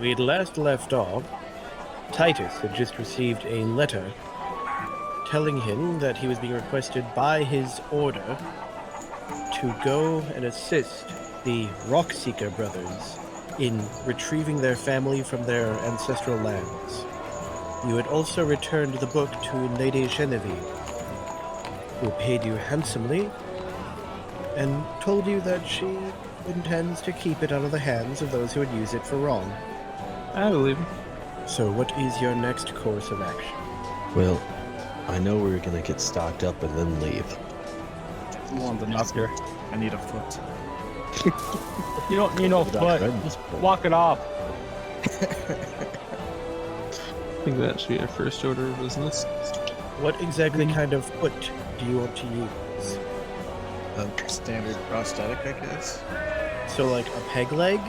we had last left off, Titus had just received a letter telling him that he was being requested by his order to go and assist the Rockseeker brothers in retrieving their family from their ancestral lands. You had also returned the book to Lady Genevie, who paid you handsomely and told you that she intends to keep it out of the hands of those who would use it for wrong. I believe him. So what is your next course of action? Well, I know we're gonna get stocked up and then leave. I want the knocker. I need a foot. You don't need no foot. Just walk it off. I think that should be our first order of business. What exactly kind of foot do you want to use? A standard prosthetic, I guess. So like a peg leg?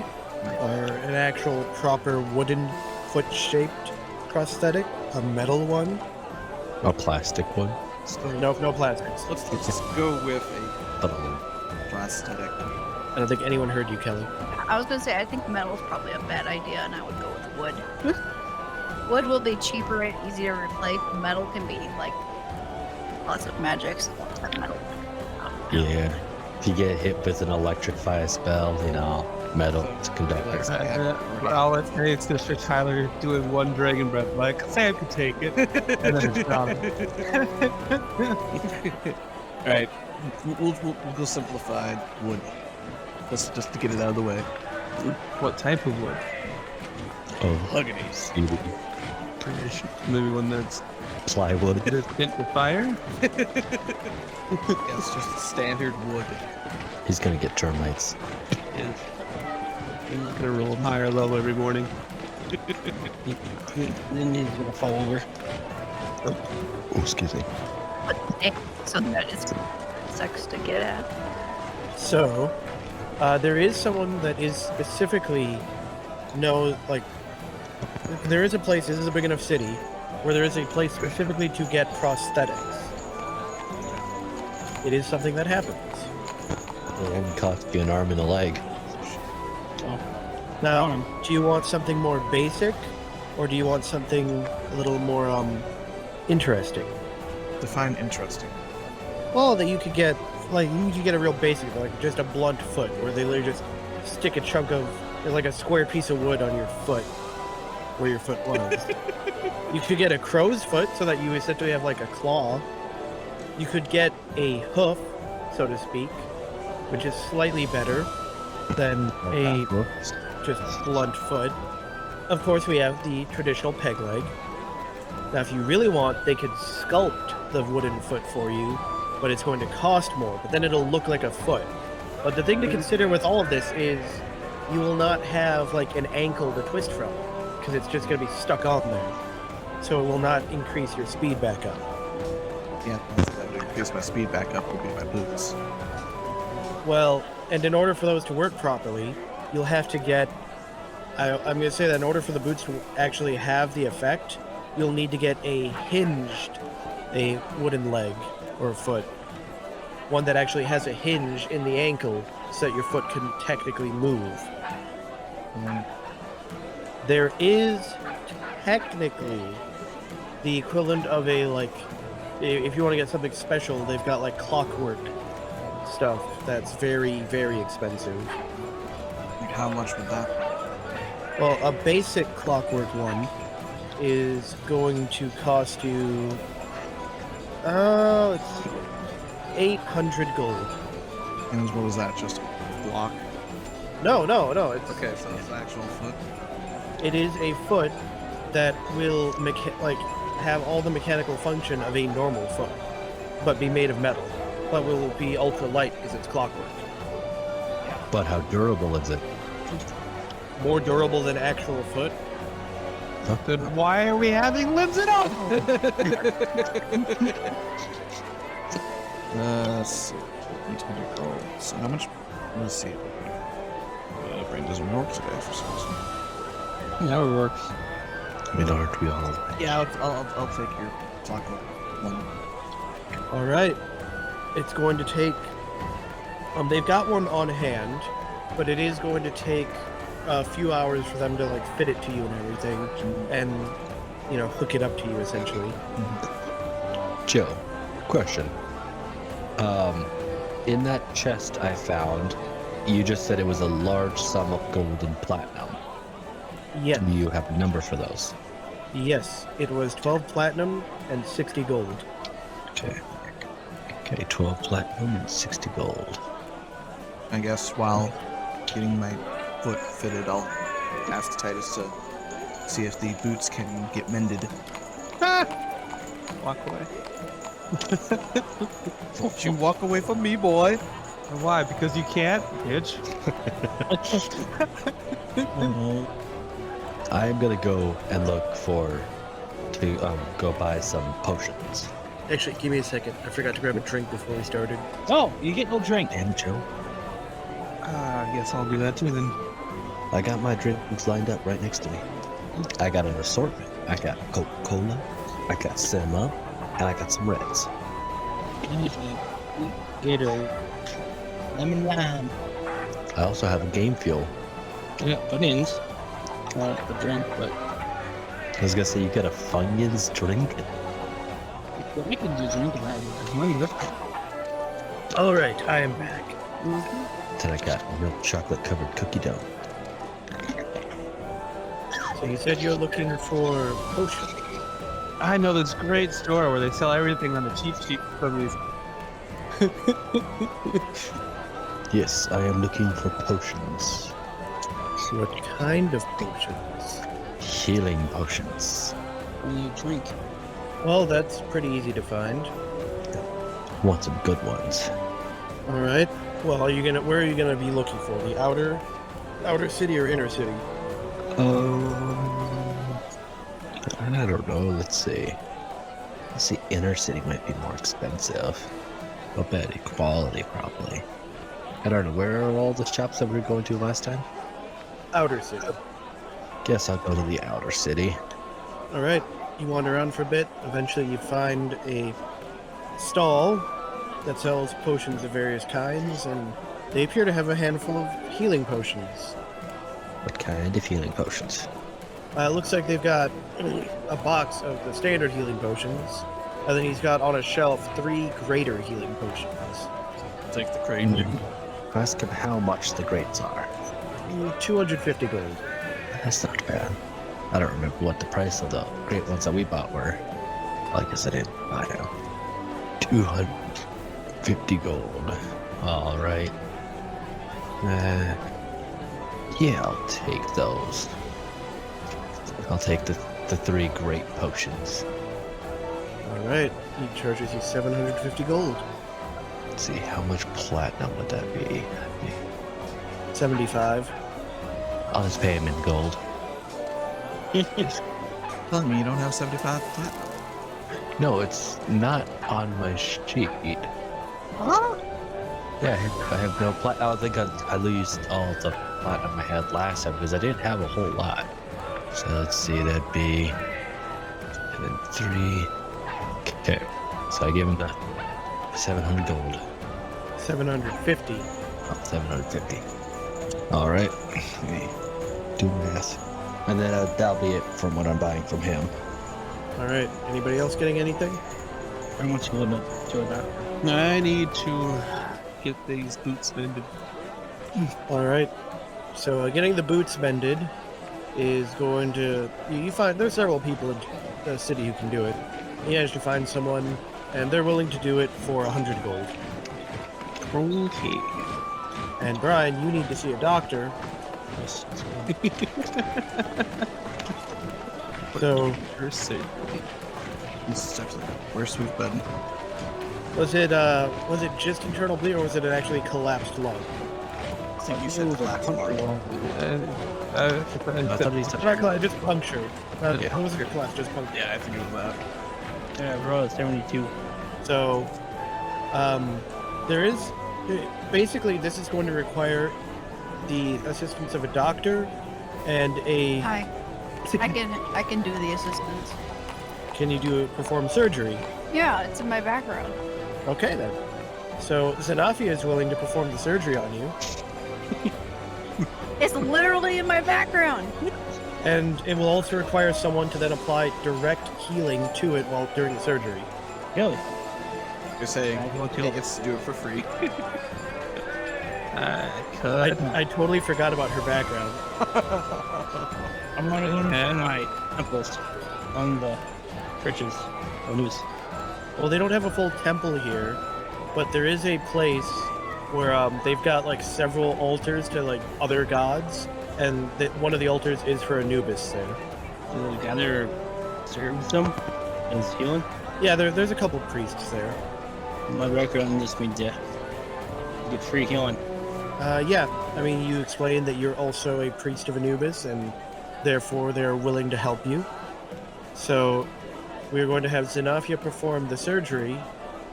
Or an actual proper wooden foot-shaped prosthetic? A metal one? A plastic one. Nope, no plastics. Let's just go with a prosthetic. I don't think anyone heard you, Kelly. I was gonna say, I think metal's probably a bad idea, and I would go with wood. Wood will be cheaper and easier to replace. Metal can be, like, lots of magics. Metal. Yeah. If you get hit with an electrify spell, you know, metal to conductor. Well, it's just for Tyler doing one dragon breath. Like, Sam can take it. And then it's done. Alright, we'll go simplified wood. Just to get it out of the way. What type of wood? Oh, Huggies. Maybe one that's plywood. resistant to fire? Yeah, it's just standard wood. He's gonna get termites. Yeah. He's gonna roll higher level every morning. Then he's gonna fall over. Oh, excuse me. So that is sucks to get at. So, there is someone that is specifically there is a place, this is a big enough city, where there is a place specifically to get prosthetics. It is something that happens. It only cost you an arm and a leg. Now, do you want something more basic, or do you want something a little more, interesting? Define interesting. Well, that you could get a real basic, like just a blunt foot, where they literally just stick a chunk of, like a square piece of wood on your foot, where your foot was. You could get a crow's foot, so that you essentially have like a claw. You could get a hoof, so to speak, which is slightly better than a just blunt foot. Of course, we have the traditional peg leg. Now, if you really want, they could sculpt the wooden foot for you, but it's going to cost more, but then it'll look like a foot. But the thing to consider with all of this is you will not have like an ankle to twist from, because it's just going to be stuck on there. So it will not increase your speed back up. Yeah, that would increase my speed back up would be my boots. Well, and in order for those to work properly, you'll have to get... I'm going to say that in order for the boots to actually have the effect, you'll need to get a wooden leg or foot. One that actually has a hinge in the ankle so that your foot can technically move. There is technically the equivalent of a, like, if you want to get something special, they've got like clockwork stuff that's very, very expensive. Like, how much would that be? Well, a basic clockwork one is going to cost you, it's 800 gold. And what was that, just a block? No, it's... Okay, so it's an actual foot. It is a foot that will have all the mechanical function of a normal foot, but be made of metal. But will be ultra light because it's clockwork. But how durable is it? More durable than actual foot. Huh? Then why are we having limbs at all? Let's see. 800 gold. So how much? Let's see. Brain doesn't work today for some reason. Yeah, it works. I mean, aren't we all? Yeah, I'll take your clockwork one. All right. It's going to take... they've got one on hand, but it is going to take a few hours for them to like fit it to you and everything, and hook it up to you essentially. Joe, question. In that chest I found, you just said it was a large sum of gold and platinum. Yes. Do you have a number for those? Yes, it was 12 platinum and 60 gold. Okay. Okay, 12 platinum and 60 gold. I guess while getting my foot fitted, I'll ask Titus to see if the boots can get mended. Walk away. Don't you walk away from me, boy. Why? Because you can't, bitch. I'm gonna go and look to go buy some potions. Actually, give me a second. I forgot to grab a drink before we started. Oh, you get no drink. And Joe, I guess I'll do that too then. I got my drinks lined up right next to me. I got an assortment. I got Coca-Cola, I got 7-Up, and I got some Reds. Gatorade. Lemon lime. I also have a game fuel. Yeah, Funyuns. Not the drink, but I was gonna say you got a Funyuns drink. we can do drink that. All right, I am back. Then I got milk chocolate covered cookie dough. So you said you're looking for potions. I know this great store where they sell everything on the cheap for some reason. Yes, I am looking for potions. What kind of potions? Healing potions. When you drink. Well, that's pretty easy to find. Want some good ones. All right. Well, where are you gonna be looking for? The outer city or inner city? I don't know. Let's see. Inner city might be more expensive. I'll bet equality probably. I don't know. Where are all the shops that we were going to last time? Outer city. Guess I'll go to the outer city. All right. You wander around for a bit. Eventually, you find a stall that sells potions of various kinds, and they appear to have a handful of healing potions. What kind of healing potions? It looks like they've got a box of the standard healing potions, and then he's got on a shelf 3 greater healing potions. Take the crate. Ask him how much the grades are. 250 gold. That's not bad. I don't remember what the price of the great ones that we bought were. I guess I didn't buy them. 250 gold. All right. Yeah, I'll take those. I'll take the 3 great potions. All right. He charges you 750 gold. Let's see, how much platinum would that be? 75. I'll just pay him in gold. Telling me you don't have 75 platinum? No, it's not on my sheet. Huh? Yeah, I have no platinum. I think I used all the platinum I had last time because I didn't have a whole lot. So let's see, that'd be... And then 3... Okay, so I give him the 700 gold. 750. Oh, 750. Alright, let me do math. And then that'll be it from what I'm buying from him. All right. Anybody else getting anything? How much you limit to that? I need to get these boots mended. All right. So getting the boots mended is going to... You find there's several people in the city who can do it. You manage to find someone, and they're willing to do it for 100 gold. Okay. And Brian, you need to see a doctor. So, You're safe. This is actually where's Sweet Bud? was it just internal bleeding, or was it an actually collapsed lung? I think you said collapsed lung. I thought he said... Not collapsed, just punctured. Yeah. It wasn't a collapse, just punctured. Yeah, I think it was that. Yeah, bro, 72. So, there is... Basically, this is going to require the assistance of a doctor and a... Hi. I can do the assistance. Can you perform surgery? Yeah, it's in my background. Okay, then. So, Xenafia is willing to perform the surgery on you. It's literally in my my background. And it will also require someone to then apply direct healing to it while during the surgery. Really? You're saying I want he to. gets to do it for free. I totally forgot about her background. I'm not going to my temples on the churches. Or news. Well, they don't have a full temple here, but there is a place where they've got like several altars to like other gods, and one of the altars is for Anubis there. Do they gather serve them as healing? Yeah, there's a couple priests there. My background just means get free healing. Yeah, I mean, you explained that you're also a priest of Anubis, and therefore they're willing to help you. So we're going to have Xenafia perform the surgery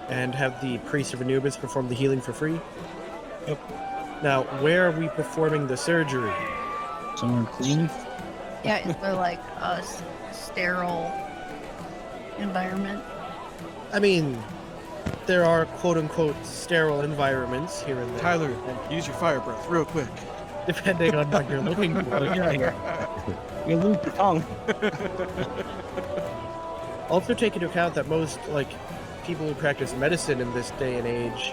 and have the priest of Anubis perform the healing for free. Yep. Now, where are we performing the surgery? Somewhere clean. Yeah, is there like a sterile environment? I mean, there are quote-unquote sterile environments here and there. Tyler, use your fire breath real quick. Depending on what you're looking for. You lose your tongue. Also take into account that most, like, people who practice medicine in this day and age,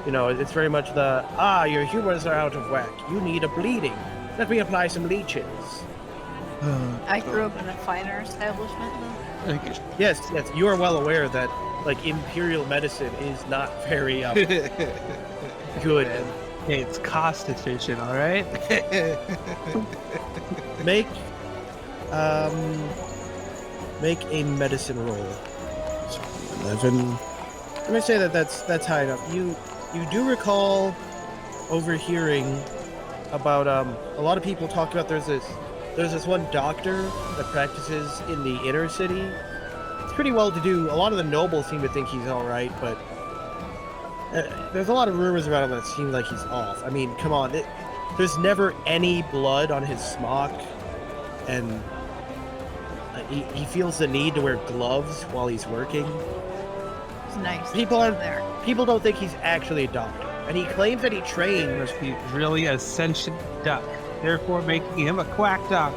you know, it's very much your humors are out of whack. You need a bleeding. Let me apply some leeches. I grew up in a finer establishment though. Yes, you are well aware that, like, imperial medicine is not very, good. Hey, it's cost efficient, all right? Make a medicine roll. So 11. Let me say that's high enough. You do recall overhearing about a lot of people talk about there's this one doctor that practices in the inner city. It's pretty well to do. A lot of the nobles seem to think he's all right, but there's a lot of rumors about him that seem like he's off. I mean, come on, there's never any blood on his smock, and he feels the need to wear gloves while he's working. It's nice. People there. People don't think he's actually a doctor, and he claims that he He trained. must be really a sentient duck, therefore making him a quack duck.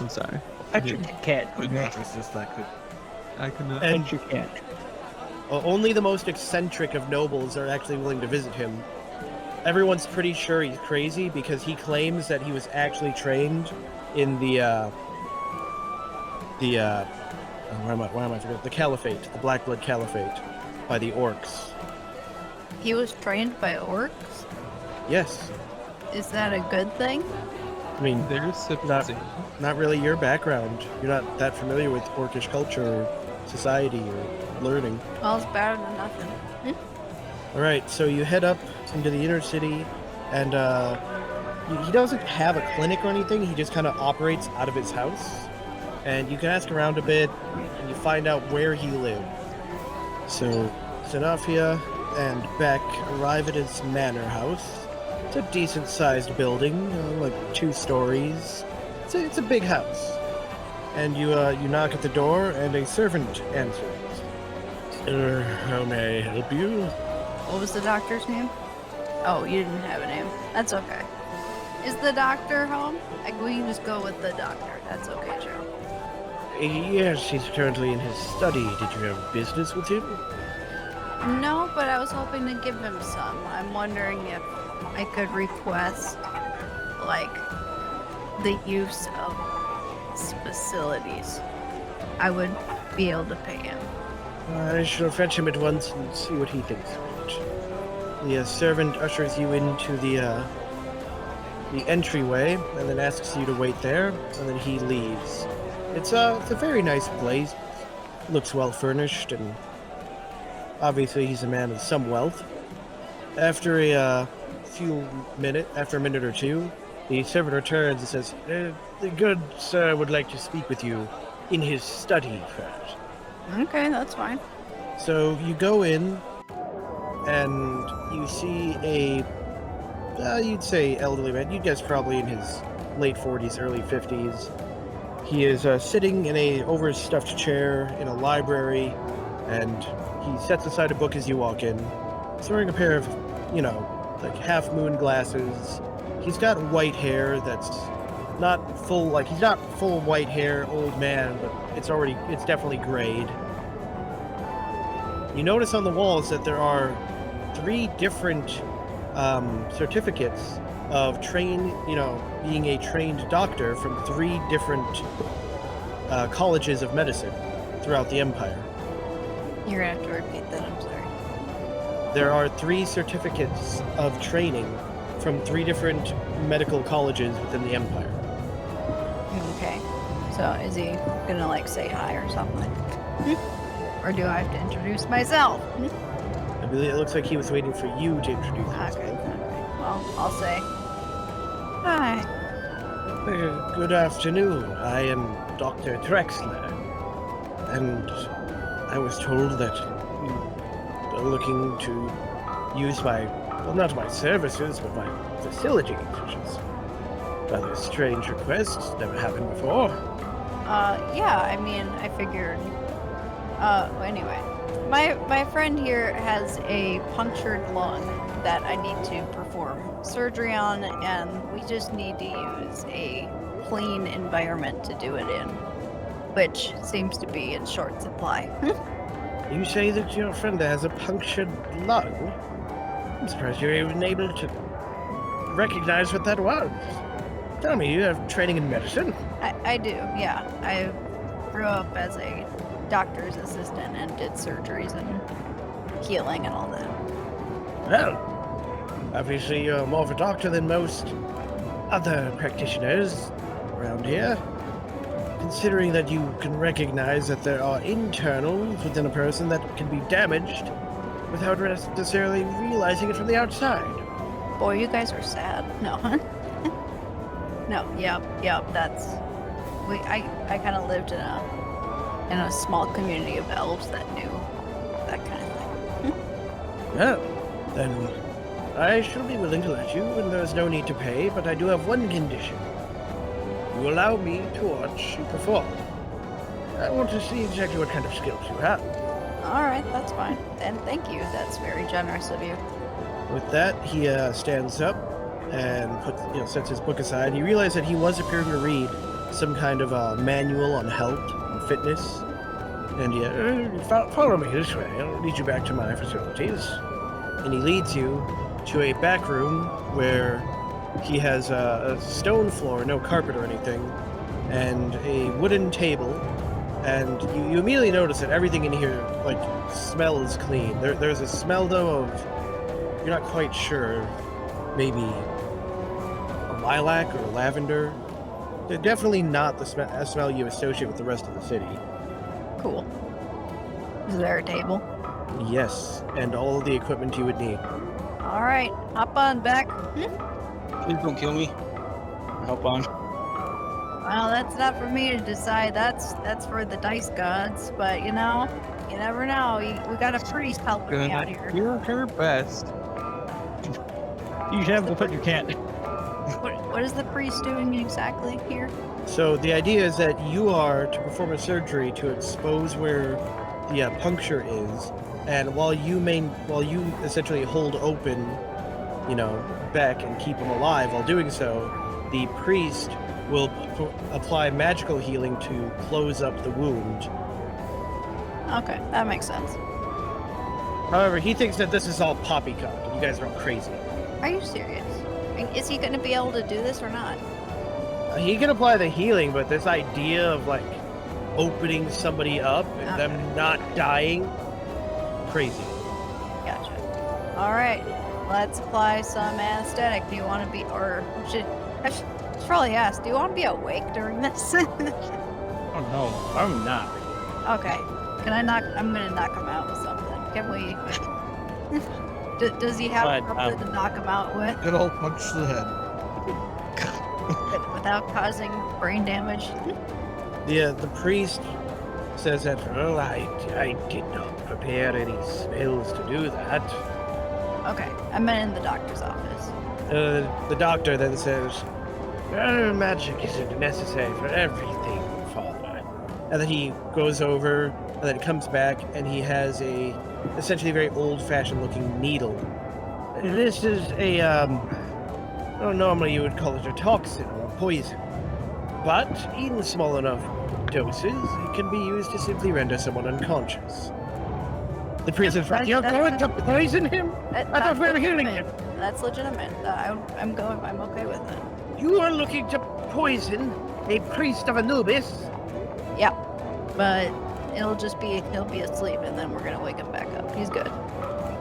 I'm sorry. Pet your cat. It's just that good. I cannot. And Pet your cat. only the most eccentric of nobles are actually willing to visit him. Everyone's pretty sure he's crazy because he claims that he was actually trained in the Caliphate, the Black Blood Caliphate, by the orcs. He was trained by orcs? Yes. Is that a good thing? I mean, There's civilization. not really your background. You're not that familiar with orcish culture or society or learning. Well, it's better than nothing. Alright, so you head up into the inner city, and he doesn't have a clinic or anything, he just kind of operates out of his house. And you can ask around a bit, and you find out where he lived. So, Xenafia and Beck arrive at his manor house. It's a decent-sized building, like 2 stories. It's a big house. And you knock at the door, and a servant answers. How may I help you? What was the doctor's name? Oh, you didn't have a name. That's okay. Is the doctor home? We can just go with the doctor. That's okay, Joe. Yes, he's currently in his study. Did you have business with him? No, but I was hoping to give him some. I'm wondering if I could request, like, the use of his facilities. I would be able to pay him. I shall fetch him at once and see what he thinks of it. The servant ushers you into the entryway and then asks you to wait there, and then he leaves. It's a very nice place. Looks well furnished, and obviously he's a man of some wealth. After a minute or two, the servant returns and says, "The good sir would like to speak with you in his study first." Okay, that's fine. So you go in, and you see you'd say elderly man. You'd guess probably in his late 40s, early 50s. He is sitting in a overstuffed chair in a library, and he sets aside a book as you walk in. He's wearing a pair of, like half-moon glasses. He's got white hair that's not full, like, he's not full white hair, old man, but it's definitely grayed. You notice on the walls that there are 3 different certificates of being a trained doctor from 3 different colleges of medicine throughout the Empire. You're gonna have to repeat that, I'm sorry. There are 3 certificates of training from 3 different medical colleges within the Empire. Okay. So is he gonna like say hi or something? Or do I have to introduce myself? I believe it looks like he was waiting for you to introduce himself. Okay. Well, I'll say hi. Good afternoon. I am Dr. Drexler, and I was told that you are looking to use not my services, but my facilities, which is rather a strange request. It's never happened before. Yeah, I mean, I figured. Anyway, my friend here has a punctured lung that I need to perform surgery on, and we just need to use a clean environment to do it in, which seems to be in short supply. You say that your friend has a punctured lung? I'm surprised you're even able to recognize what that was. Tell me, you have training in medicine? I do, yeah. I grew up as a doctor's assistant and did surgeries and healing and all that. Well, obviously you're more of a doctor than most other practitioners around here. Considering that you can recognize that there are internals within a person that can be damaged without necessarily realizing it from the outside. Boy, you guys are sad. No. No, yep, that's... I kind of lived in a small community of elves that knew that kind of thing. Well, then I shall be willing to let you, and there's no need to pay, but I do have one condition. You allow me to watch you perform. I want to see exactly what kind of skills you have. Alright, that's fine. And thank you, that's very generous of you. With that, he stands up and sets his book aside. You realize that he was appearing to read some kind of manual on health and fitness. And follow me this way. I'll lead you back to my facilities. And he leads you to a back room where he has a stone floor, no carpet or anything, and a wooden table. And you immediately notice that everything in here, smells clean. There's a smell, though, of, you're not quite sure, maybe a lilac or a lavender. They're definitely not the smell you associate with the rest of the city. Cool. Is there a table? Yes, and all of the equipment you would need. Alright, hop on back. Please don't kill me. Help on. Well, that's not for me to decide. That's for the dice gods. But you never know. We got a priest helping me out here. You're her best. You should have what you can't. What is the priest doing exactly here? So the idea is that you are to perform a surgery to expose where the puncture is, and while you essentially hold open, Beck and keep him alive while doing so, the priest will apply magical healing to close up the wound. Okay, that makes sense. However, he thinks that this is all poppycock, and you guys are all crazy. Are you serious? Is he going to be able to do this or not? He can apply the healing, but this idea of opening somebody up and them not dying, crazy. Gotcha. All right, let's apply some anesthetic. Do you want to be, I should probably ask, do you want to be awake during this? Oh no, I'm not. Okay. I'm gonna knock him out with something. Can we? Does he have something to knock him out with Good old punch to the head. without causing brain damage? The priest says that, well, I did not prepare any spells to do that. Okay, I'm in the doctor's office. The doctor then says, magic isn't necessary for everything, Father. And then he goes over, and then comes back, and he has essentially very old-fashioned looking needle. This is normally you would call it a toxin or a poison. but in small enough doses, it can be used to simply render someone unconscious. The priest is right. You're going to poison him? I thought we were healing him. That's legitimate. I'm okay with it. You are looking to poison a priest of Anubis? Yeah, but he'll be asleep, and then we're gonna wake him back up. He's good.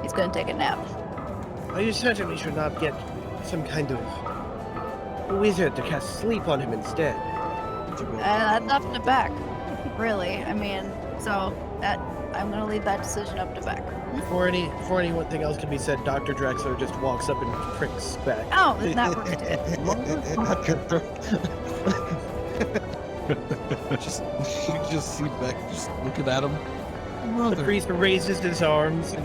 He's gonna take a nap. Well, you certainly should not get some kind of wizard to cast sleep on him instead. That's up to Beck, really. I mean, so that I'm gonna leave that decision up to Beck. Before anything else can be said, Dr. Drexler just walks up and pricks back. Oh, that worked. You just see Beck just looking at him. The priest raises his arms.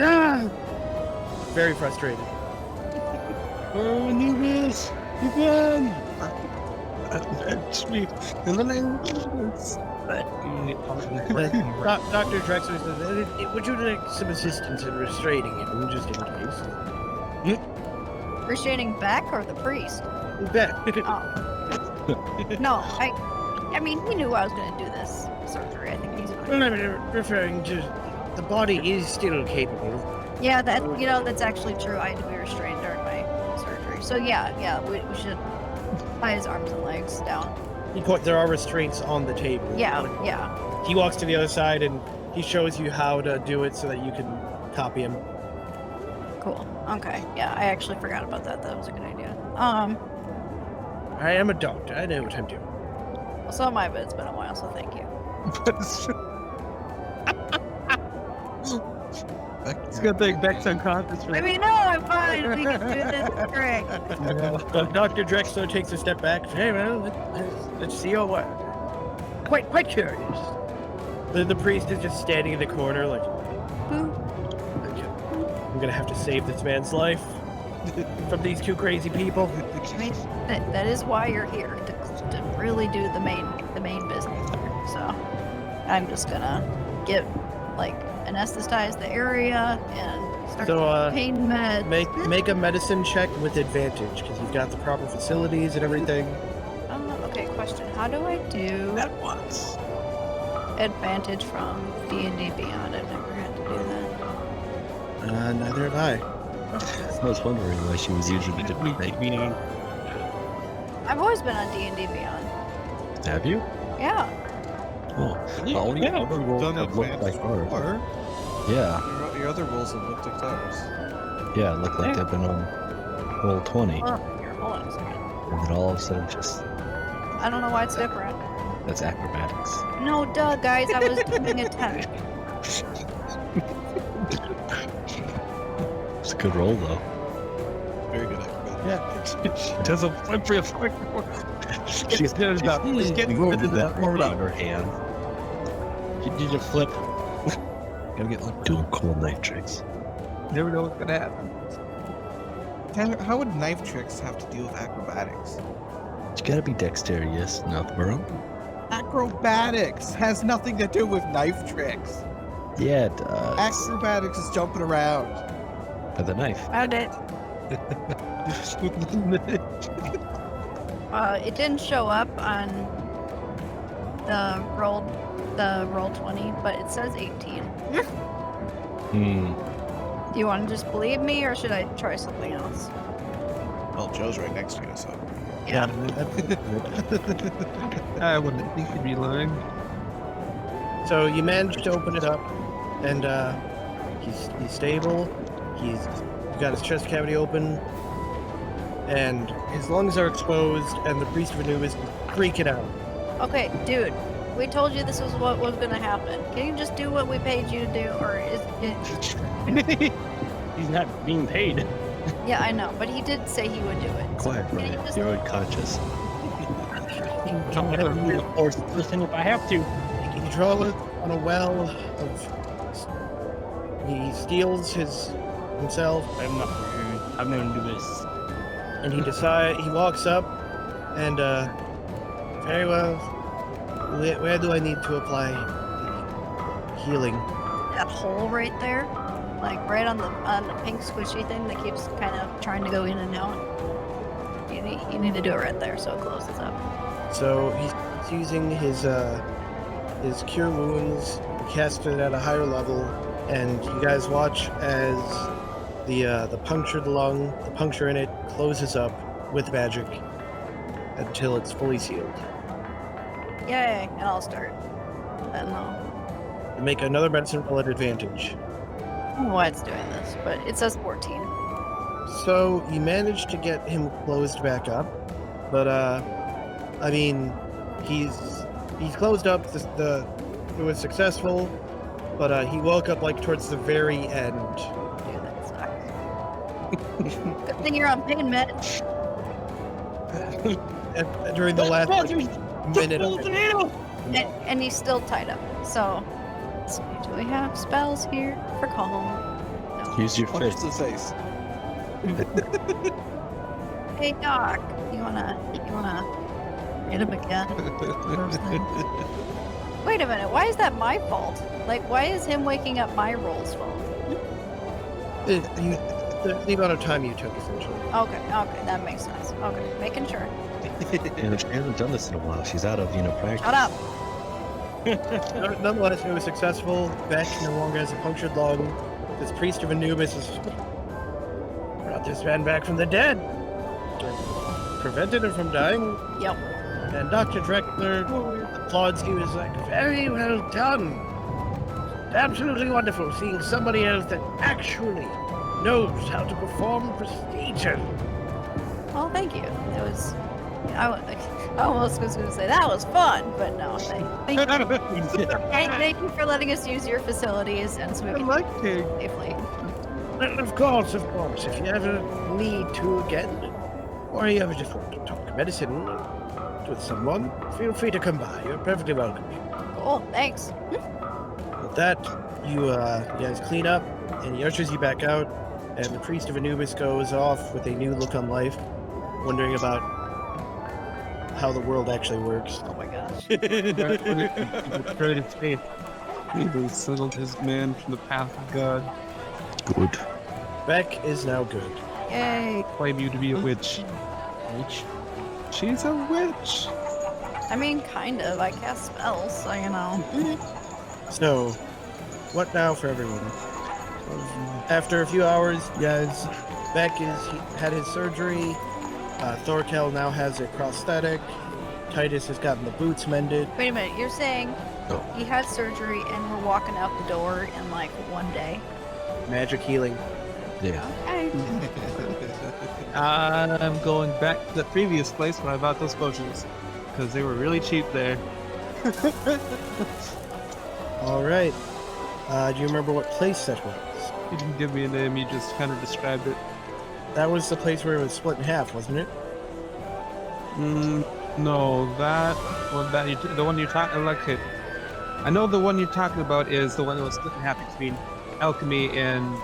Ah! Very frustrated. Oh, Anubis, you won! That's me. And then Dr. Drexler says, would you like some assistance in restraining him, just in case? Restraining Beck or the priest? Beck. Oh. No, I mean, he knew I was going to do this surgery. I think he's Well, fine. I'm referring to the body is still capable. Yeah, that's actually true. I had to be restrained during my surgery. So yeah, we should tie his arms and legs down. There are restraints on the table. Yeah. He walks to the other side and he shows you how to do it so that you can copy him. Cool. Okay. Yeah, I actually forgot about that. That was a good idea. I am a doctor. I know what I'm doing. Well, so am I, but it's been a while, so thank you. It's gonna take Beck's unconscious. I mean, no, I'm fine. We can do this. Great. Dr. Drexler takes a step back. Hey, well, let's see your work. Quite curious. The priest is just standing in the corner like, Who? I'm gonna have to save this man's life from these two crazy people. I mean, that is why you're here, to really do the main business here. So I'm just gonna anesthetize the area and start pain meds. Make a medicine check with advantage because you've got the proper facilities and everything. Okay, question. How do I do At once. advantage from D&D Beyond? I've never had to do that. Neither have I. I was wondering why she was using a different name. I've always been on D&D Beyond. Have you? Yeah. Oh, the only other role Done that looked like advanced ours. before. Yeah, Your other rolls have looked like ours. yeah, it looked like they've been on roll 20. Well, here, hold on a second. And then all of a sudden, just I don't know why it's different. that's acrobatics. No, duh, guys. I was doing a test. It's a good roll, though. Very good acrobatic. Yeah, she does a flip for a flick. She's good about She's getting moved rid of that that. in her hand. You did a flip. Gotta get lucky. Doing cool knife tricks. Never know what's gonna happen. Tanner, how would knife tricks have to do with acrobatics? You gotta be dexterous, Northborough. Acrobatics has nothing to do with knife tricks. Yeah, it does. Acrobatics is jumping around. With a knife. Found it. It didn't show up on the roll 20, but it says 18. Hmm. Do you want to just believe me, or should I try something else? Well, Joe's right next to you, so. Yeah. I wouldn't think you'd be lying. So you managed to open it up, and he's stable. He's got his chest cavity open, and his lungs are exposed, and the priest of Anubis is freaking out. Okay, dude. We told you this was what was going to happen. Can you just do what we paid you to do, or is it... He's not being paid. Yeah, I know, but he did say he would do it. Quiet, Can you Brian. just- You're unconscious. I'm gonna reinforce listen if I have to. He draws on a well of. He steals himself, I'm not. I'm gonna do this. and he walks up, and very well. Where do I need to apply healing? That hole right there, like right on the pink squishy thing that keeps kind of trying to go in and out. You You need to do it right there so it closes up. So he's using his cure wounds, cast it at a higher level, and you guys watch as the punctured lung, the puncture in it, closes up with magic until it's fully sealed. Yay! And I'll start. I don't know. Make another medicine roll at advantage. I don't know why it's doing this, but it says 14. So you managed to get him closed back up, but I mean, he's closed up. It was successful, but he woke up like towards the very end. Dude, that sucks. Good thing you're on pain meds. During the last minute of it. And he's still tied up. So do we have spells here for calm? No. Use your Punch fist. to the face. Hey Doc, you wanna hit him again? Wait a minute, why is that my fault? Like, why is him waking up my roll's fault? The amount of time you took, essentially. Okay, that makes sense. Okay, making sure. And she hasn't done this in a while. She's out of practice. Shut up. Nonetheless, it was successful. Beck no longer has a punctured lung. This priest of Anubis has brought this man back from the dead. Prevented him from dying. Yep. And Dr. Dreckler applauds you as like, very well done. Absolutely wonderful seeing somebody else that actually knows how to perform procedure. Well, thank you. It was. I almost was going to say that was fun, but no. Thank you for letting us use your facilities and so we can safely. Well, of course. If you ever need to again, or you ever just want to talk medicine with someone, feel free to come by. You're perfectly welcome. Cool, thanks. With that, you guys clean up, and he ushers you back out, and the priest of Anubis goes off with a new look on life, wondering about how the world actually works. Oh my gosh. Betrayed his faith. He settled his man from the path of God. Good. Beck is now good. Yay. Claim you to be a witch. Witch? She's a witch. I mean, kind of. I cast spells, so you know. So, what now for everyone? After a few hours, yes, Beck he had his surgery. Thorkel now has a prosthetic. Titus has gotten the boots mended. Wait a minute, you're saying he had surgery and we're walking out the door in like one day? Magic healing. Yeah. Okay. I'm going back to the previous place where I bought those potions. Because they were really cheap there. All right. Do you remember what place that was? You didn't give me a name, you just kind of described it. That was the place where it was split in half, wasn't it? No, the one you're talking like it. I know the one you're talking about is the one that was split in half between alchemy and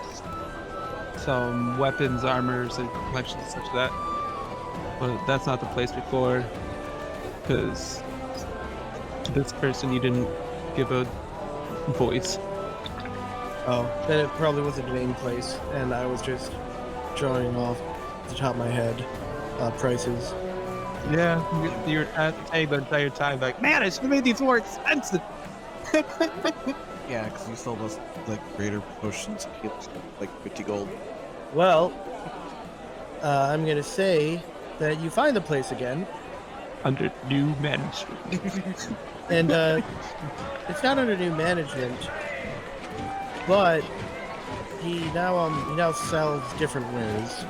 some weapons, armors, and collections such as that. But that's not the place before, because to this person you didn't give a voice. Oh, then it probably was a main place, and I was just drawing off the top of my head prices. Yeah, you're saying the entire time like, man, I should have made these more expensive. Yeah, because you sold us like greater potions of healing, like 50 gold. Well, I'm gonna say that you find the place again, Under new management. and it's not under new management, but he now sells different wares.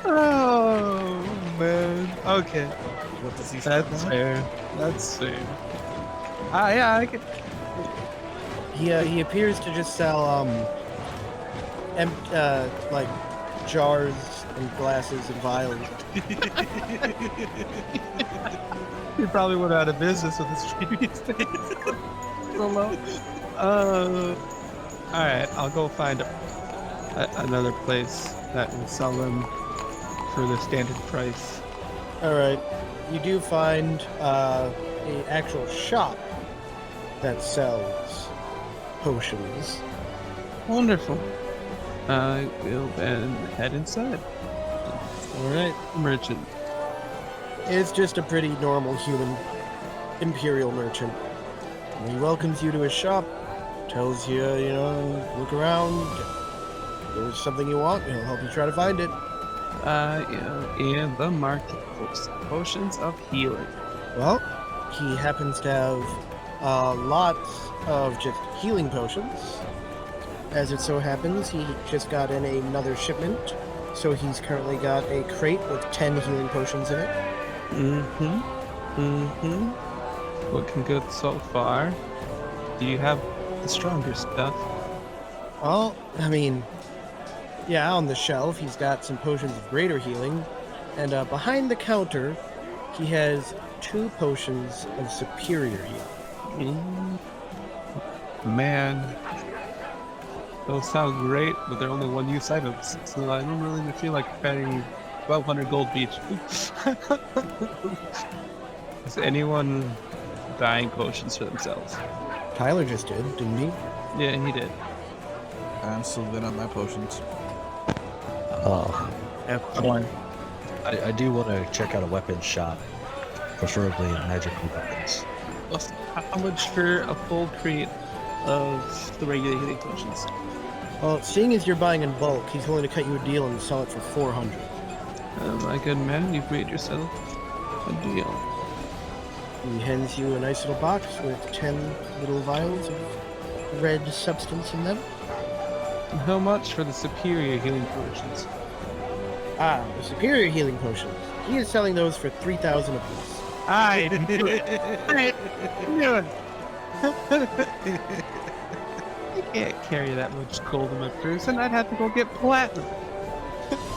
Oh man. Okay. What does he sell? That's fair. That's fair. Yeah, I can. He appears to just sell like jars and glasses and vials. He probably went out of business with his previous days. So low. Alright, I'll go find another place that will sell them for the standard price. All right, you do find an actual shop that sells potions. Wonderful. I will then head inside. All right. Merchant. It's just a pretty normal human imperial merchant. He welcomes you to his shop, tells you, look around. If there's something you want, he'll help you try to find it. I am in the market for some potions of healing. Well, he happens to have lots of just healing potions. As it so happens, he just got in another shipment, so he's currently got a crate with 10 healing potions in it. Looking good so far. Do you have the stronger stuff? Well, I mean, yeah, on the shelf, he's got some potions of greater healing, and behind the counter, he has 2 potions of superior healing. Man, those sound great, but they're only one-use items, so I don't really feel like paying 1,200 gold each. Is anyone buying potions for themselves? Tyler just did, didn't he? Yeah, he did. I'm still good on my potions. F1. I do want to check out a weapons shop, preferably magical weapons. How much for a full crate of the regular healing potions? Well, seeing as you're buying in bulk, he's willing to cut you a deal and sell it for 400. My good man, you've made yourself a deal. He hands you a nice little box with 10 little vials of red substance in them. And how much for the superior healing potions? Ah, the superior healing potions. He is selling those for 3,000 apiece. I didn't do it. I knew it. I can't carry that much gold in my person. I'd have to go get platinum.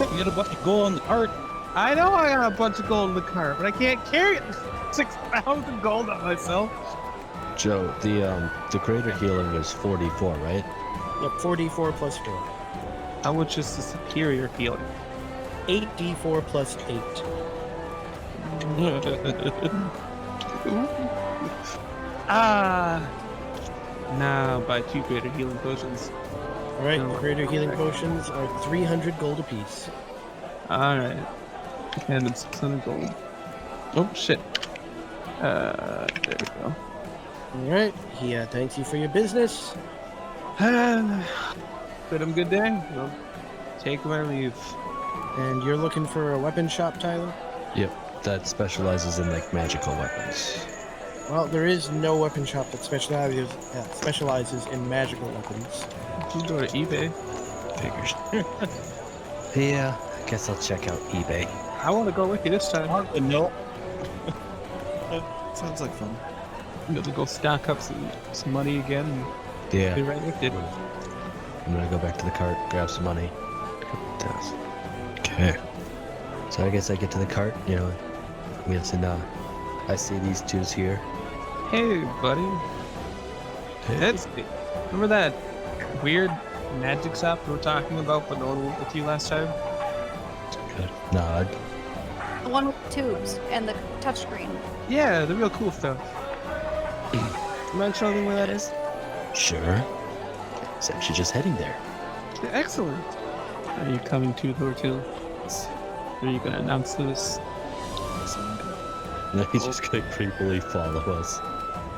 You got a bunch of gold on the cart. I know I got a bunch of gold in the cart, but I can't carry it. 6,000 gold on myself. Joe, the greater healing is 44, right? Yep, 4d4 plus 4. How much is the superior healing? 8d4 plus 8. Now buy 2 greater healing potions. Alright, the greater healing potions are 300 gold apiece. Alright. And it's 600 gold. Oh, shit. There we go. Alright, he thanks you for your business. Bid him good day. Well, take my leave. And you're looking for a weapon shop, Tyler? Yep, that specializes in like magical weapons. Well, there is no weapon shop that specializes in magical weapons. You can go to eBay. Figures. Yeah, I guess I'll check out eBay. I want to go with you this time. No. Sounds like fun. I'm gonna go stack up some money again and Yeah. be right with it. I'm gonna go back to the cart, grab some money. Okay. So I guess I get to the cart, yes, and I see these 2s here. Hey, buddy. That's remember that weird magic shop we were talking about, but no one went with you last time? Good. Nod. The one with tubes and the touchscreen. Yeah, the real cool stuff. You mind showing me where that is? Sure. It's actually just heading there. Excellent. Are you coming to the hotel? Are you gonna announce this? No, he's just gonna creepily follow us.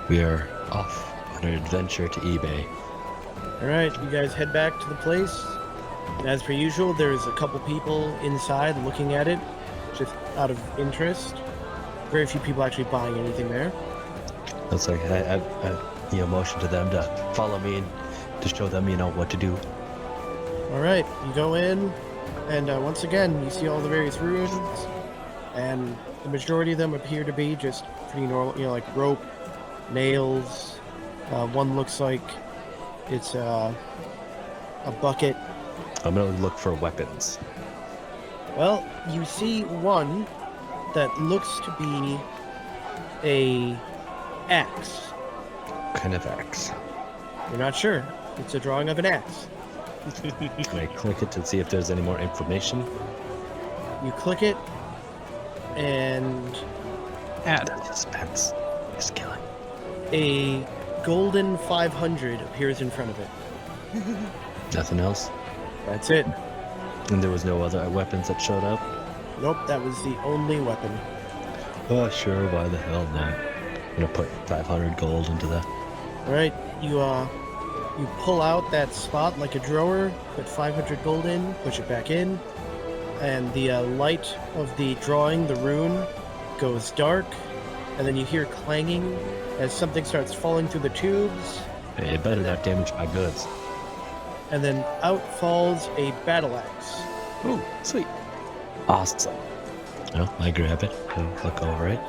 We are off on an adventure to eBay. Alright, you guys head back to the place. As per usual, there's a couple people inside looking at it, just out of interest. Very few people actually buying anything there. It's like I motion to them to follow me and to show them, what to do. Alright, you go in, and once again, you see all the various ruins, and the majority of them appear to be just pretty normal, like rope, nails. One looks like it's a bucket. I'm gonna look for weapons. Well, you see one that looks to be a axe. What kind of axe? You're not sure. It's a drawing of an axe. Can I click it to see if there's any more information? You click it, and Add. Suspense. Just kill it. a golden 500 appears in front of it. Nothing else? That's it. And there was no other weapons that showed up? Nope, that was the only weapon. Oh, sure, why the hell not? I'm gonna put 500 gold into that. All right, you pull out that spot like a drawer, put 500 gold in, push it back in, and the light of the drawing, the rune, goes dark, and then you hear clanging as something starts falling through the tubes, Hey, it better not damage my goods. and then out falls a battle axe. Oh, sweet. Awesome. Well, I grab it and look over it.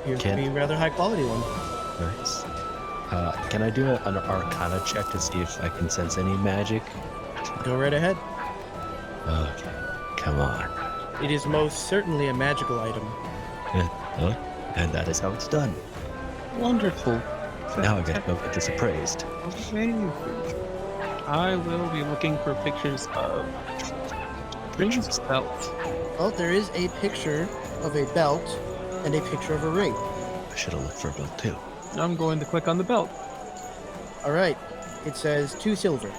Appears to Can- be a rather high quality one. Nice. Can I do an Arcana check to see if I can sense any magic? Go right ahead. Okay, come on. It is most certainly a magical item. Oh, and that is how it's done. Wonderful. Now I gotta go get this appraised. Amazing. I will be looking for pictures of Prince's belt. Oh, there is a picture of a belt and a picture of a ring. I should have looked for a bill too. I'm going to click on the belt. All right, it says 2 silver.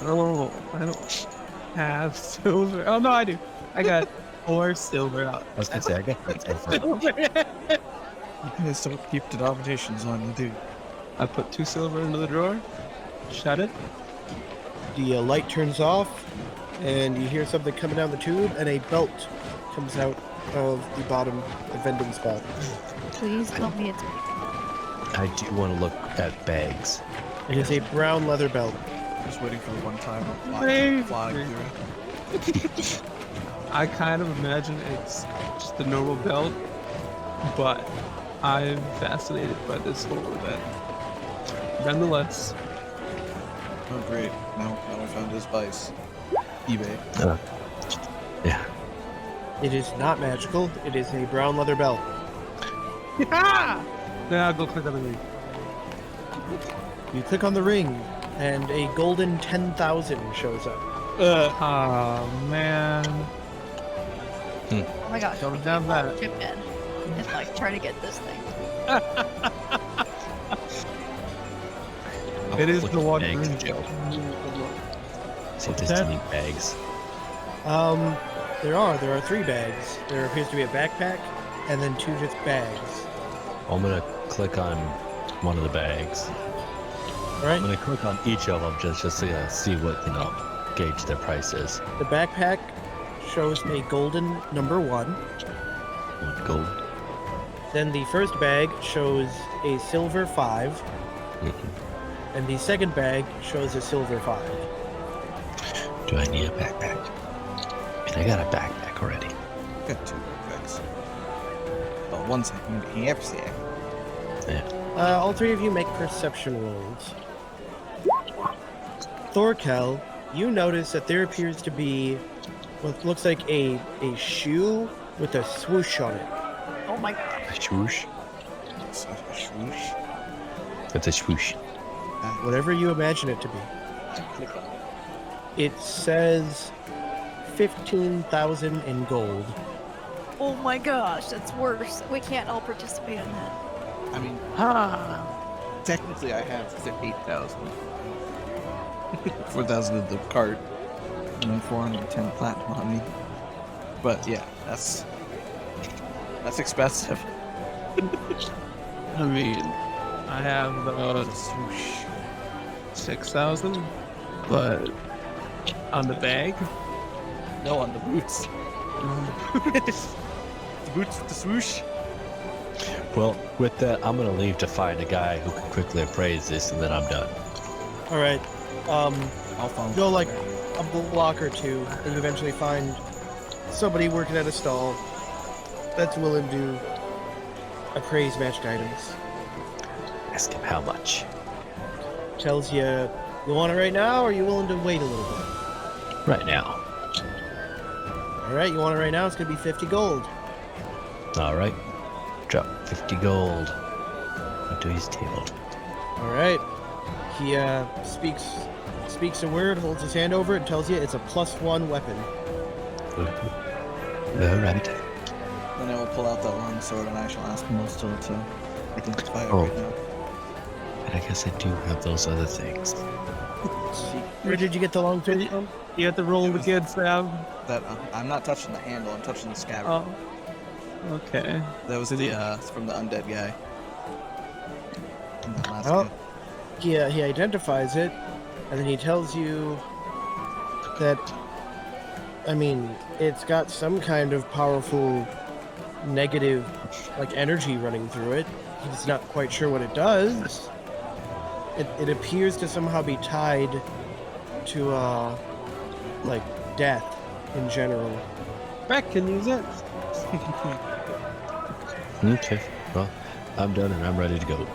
Oh, I don't have silver. Oh no, I do. I got 4 silver out. I was gonna say, I got that. You guys don't keep denominations on you, do. I put 2 silver into the drawer. Shut it. The light turns off, and you hear something coming down the tube, and a belt comes out of the bottom, the vending spot. Please tell me it's I do want to look at bags. It is a brown leather belt. Just waiting for the one time of Amazing. flying through. I kind of imagine it's just a normal belt, but I'm fascinated by this whole event. Nonetheless, Oh, great. Now we found his vice. eBay. Yeah. It is not magical. It is a brown leather belt. yeah. Then I'll go click on the ring. You click on the ring, and a golden 10,000 shows up. Oh man, oh my gosh. don't we have keep all that. chip in and like try to get this thing. It is Look the at one bags, ring. Joe. See if there's that? any bags. There are 3 bags. There appears to be a backpack, and then 2 just bags. I'm gonna click on one of the bags. All I'm right. gonna click on each of them just to see what, gauge their price is. The backpack shows a golden number 1. 1 gold. Then the first bag shows a silver 5, Mhm. and the second bag shows a silver 5. Do I need a backpack? I mean, I got a backpack already. Got 2 bags. Oh, one second. Knapsack. All 3 of you make perception rolls. Thorkel, you notice that there appears to be what looks like a shoe with a swoosh on it. Oh my god. A swoosh. So, swoosh. It's a swoosh. Whatever you imagine it to be. Click on it. It says 15,000 in gold. Oh my gosh, that's worse. We can't all participate in that. I mean, technically I have 8,000. 4,000 in the cart. And then 410 platinum on me. But yeah, that's expensive. I mean, I have Swoosh. 6,000, but on the bag. No, on the boots. The boots with the swoosh. Well, with that, I'm gonna leave to find a guy who can quickly appraise this, and then I'm done. All right. I'll follow. Go like a block or 2, and you eventually find somebody working at a stall that's willing to appraise magic items. Ask him how much. Tells you want it right now, or are you willing to wait a little bit? Right now. All right, you want it right now? It's gonna be 50 gold. All right. Drop 50 gold into his table. All right. He speaks a word, holds his hand over it, and tells you it's a +1 weapon. All right. Then I will pull out that long sword and I shall ask him also to identify it Oh. right now. And I guess I do have those other things. Let's see. Where did you get the long sword from? You have to roll again, Sam. That I'm not touching the handle. I'm touching the scabbard. Oh. Okay. That was the from the undead guy. From that last Oh. guy. He identifies it, and then he tells you that, I mean, it's got some kind of powerful negative, like, energy running through it. He's not quite sure what it does. It appears to somehow be tied to, like, death in general. Beck can use it. Okay, well, I'm done and I'm ready to go.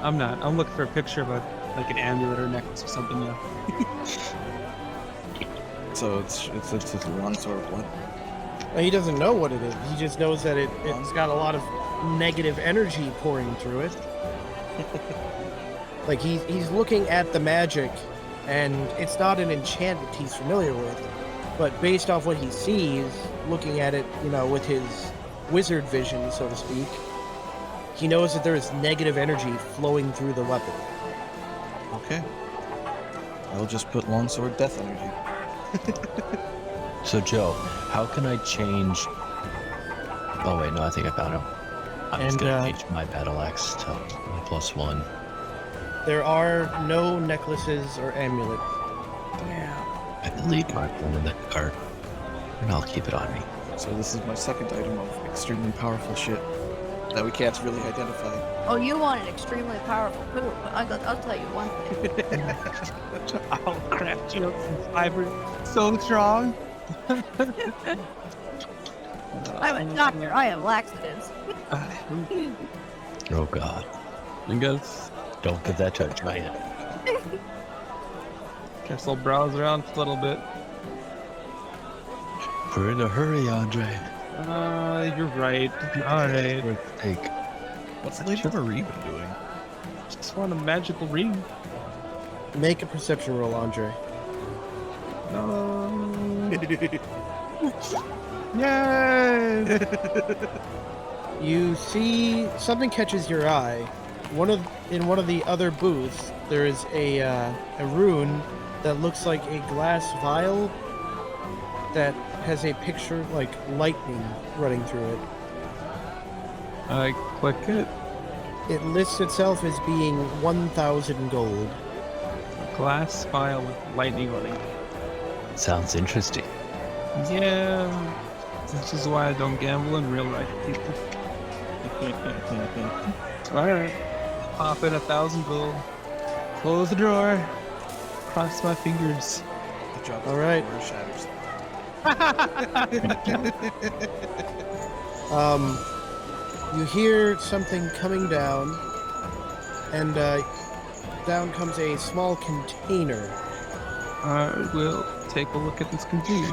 I'm not. I'm looking for a picture of like an amulet or necklace or something now. So it's just one sort of what? He doesn't know what it is. He just knows that it's got a lot of negative energy pouring through it. Like he's looking at the magic, and it's not an enchantment he's familiar with, but based off what he sees, looking at it, you know, with his wizard vision, so to speak, he knows that there is negative energy flowing through the weapon. Okay. I'll just put longsword death energy. So Joe, how can I change? Oh wait, no, I think I found him. I'm just gonna change my battle axe to +1. There are no necklaces or amulets. I delete my one in the cart, and I'll keep it on me. So this is my second item of extremely powerful shit that we can't really identify. Oh, you want an extremely powerful poop. I'll tell you one thing. I'll craft you up some fiber so strong. I'm a doctor. I have laxatives. Oh God! I guess. Don't give that to a giant. Guess I'll browse around a little bit. We're in a hurry, Andre. You're right. All right. Take. What's Lady Marie been doing? Just want a magical ring. Make a perception roll, Andre. Yay! You see something catches your eye. In one of the other booths, there is a rune that looks like a glass vial that has a picture like lightning running through it. I click it. It lists itself as being 1,000 gold. Glass vial with lightning running. Sounds interesting. Yeah. This is why I don't gamble in real life, people. Alright. Pop in 1,000 gold. Close the drawer. Cross my fingers. Good job. All right. Door shatters. You hear something coming down, and down comes a small container. I will take a look at this container.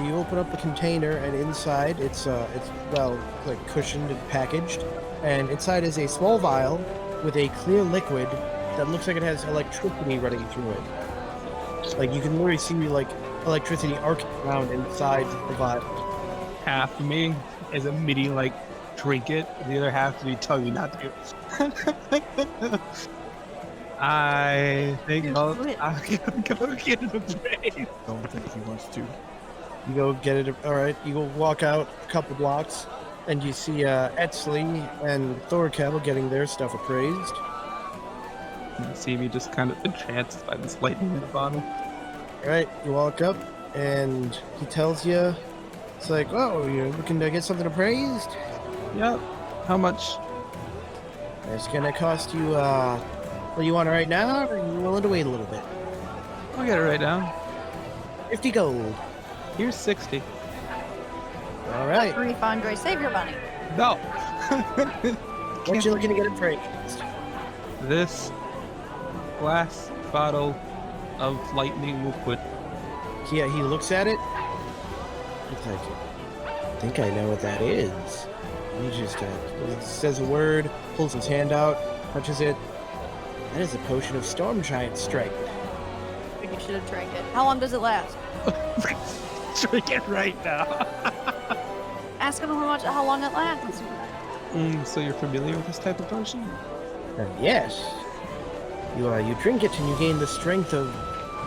You open up the container, and inside it's well, like cushioned and packaged, and inside is a small vial with a clear liquid that looks like it has electricity running through it. Like you can literally see like electricity arcing around inside the vial. Half of me is immediately like, drink it. The other half to be telling me not to. I think I'll go get it a break. Don't think he wants to. You go get it. All right. You go walk out a couple blocks, and you see Etzli and Thorkel getting their stuff appraised. You see me just kind of entranced by this lightning in the bottle. All right. You walk up, and he tells you, it's like, oh, you're looking to get something appraised? Yep. How much? It's gonna cost you. Well, you want it right now, or are you willing to wait a little bit? I'll get it right now. 50 gold. Here's 60. All right. Grief, Andre, save your money. No. What you looking to get appraised? This glass bottle of lightning liquid. Yeah, he looks at it. He's like, I think I know what that is. He just he says a word, pulls his hand out, touches it. That is a potion of storm giant strength. I think you should have drank it. How long does it last? Drink it right now. Ask him how long it lasts. So you're familiar with this type of potion? Yes. You drink it and you gain the strength of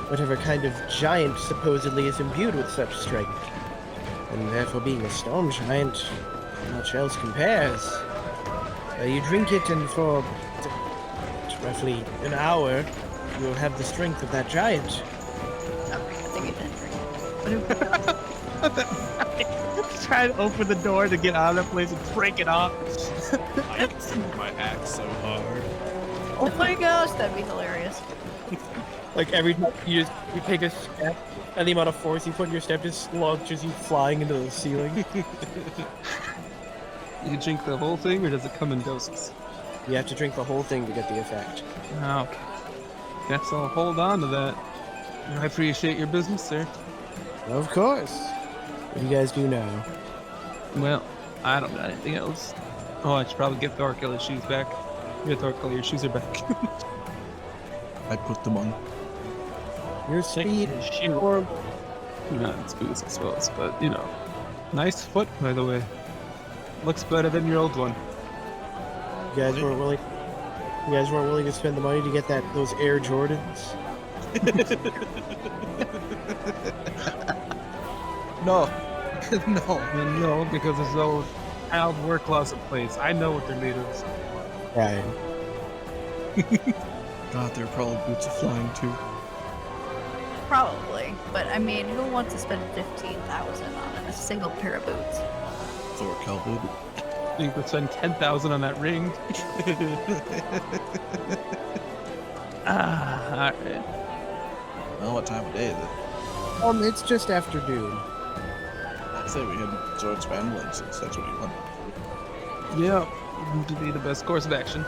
whatever kind of giant supposedly is imbued with such strength. And therefore being a storm giant, much else compares. You drink it and for roughly an hour, you will have the strength of that giant. Okay, I think it didn't drink it. Try to open the door to get out of that place and break it off. I can swing my axe so hard. Oh my gosh, that'd be hilarious. Like every time you take a step, and the amount of force you put in your step just launches you flying into the ceiling. You drink the whole thing, or does it come in doses? You have to drink the whole thing to get the effect. Okay. Guess I'll hold on to that. I appreciate your business, sir. Of course. What do you guys do now? Well, I don't got anything else. Oh, I should probably get Thorkel his shoes back. Get Thorkel, your shoes are back. I put them on. Your speed his is shoe. horrible. Not its boots, I suppose, but you know. Nice foot, by the way. Looks better than your old one. You guys weren't willing to spend the money to get those Air Jordans. No. No. No, because there's no child wear closet place. I know what they're made of. Right. God, they're probably boots of flying too. Probably, but I mean, who wants to spend 15,000 on a single pair of boots? Thorkel boot. You could spend 10,000 on that ring. Alright. Well, what time of day is it? It's just afternoon. I'd say we head towards Phandalin since that's what we want. Yeah, to be the best course of action.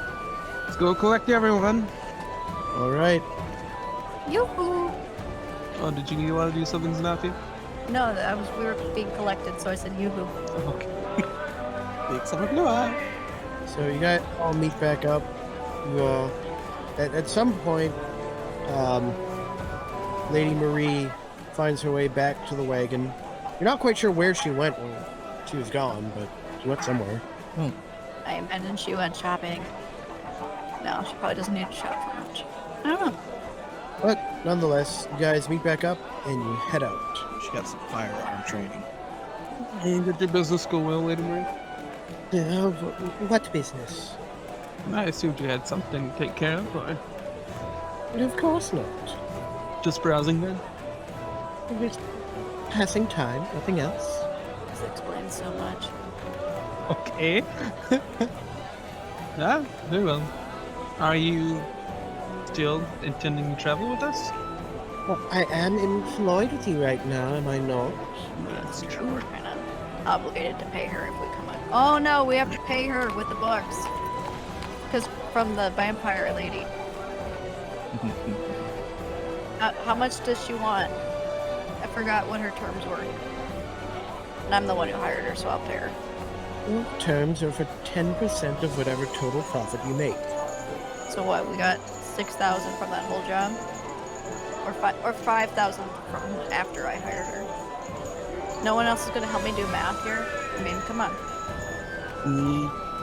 Let's go collect everyone. All right. Yoo-hoo! Oh, did you want to do something, Zanafi? No, we were being collected, so I said yoo-hoo. Okay. So you guys all meet back up. You, at some point, Lady Marie finds her way back to the wagon. You're not quite sure where she went when she was gone, but she went somewhere. I imagine she went shopping. No, she probably doesn't need to shop for much. I don't know. But nonetheless, you guys meet back up and you head out. She got some firearm training. And did your business go well, Lady Marie? What business? I assumed you had something to take care of, or But of course not. just browsing then? Just passing time, nothing else. This explains so much. Okay. Ah, very well. Are you still intending to travel with us? Well, I am employed with you right now, am I not? That's true. We're kind of obligated to pay her if we come up. Oh no, we have to pay her with the books. Because from the vampire lady. How much does she want? I forgot what her terms were. And I'm the one who hired her, so I'll pay her. Well, terms are for 10% of whatever total profit you make. So what? We got 6,000 from that whole job, or 5,000 from after I hired her. No one else is gonna help me do math here. I mean, come on.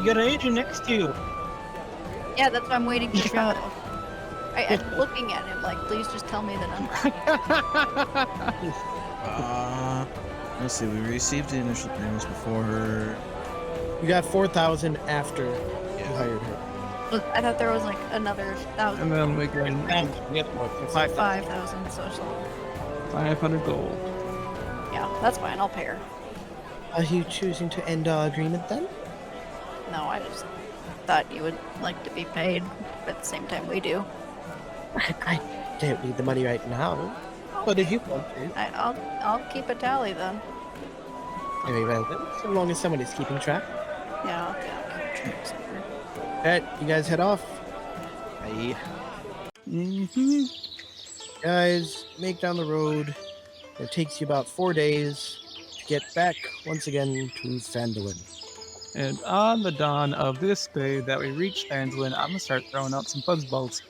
You got an agent next to you. Yeah, that's what I'm waiting to show. I'm looking at him like, please just tell me the number. Let's see. We received the initial payments before her. You got 4,000 after you hired her. But I thought there was like another 1,000. And then we get Yep. 5,000 social. 500 gold. Yeah, that's fine. I'll pay her. Are you choosing to end our agreement then? No, I just thought you would like to be paid at the same time we do. I don't need the money right now. But if you want to. I'll keep a tally then. Very well then, so long as someone is keeping track. Yeah, I'll keep track somewhere. Alright, you guys head off. Bye. Guys, make down the road. It takes you about 4 days to get back once again to Phandalin. And on the dawn of this day that we reach Phandalin, I'm gonna start throwing out some fuzzballs.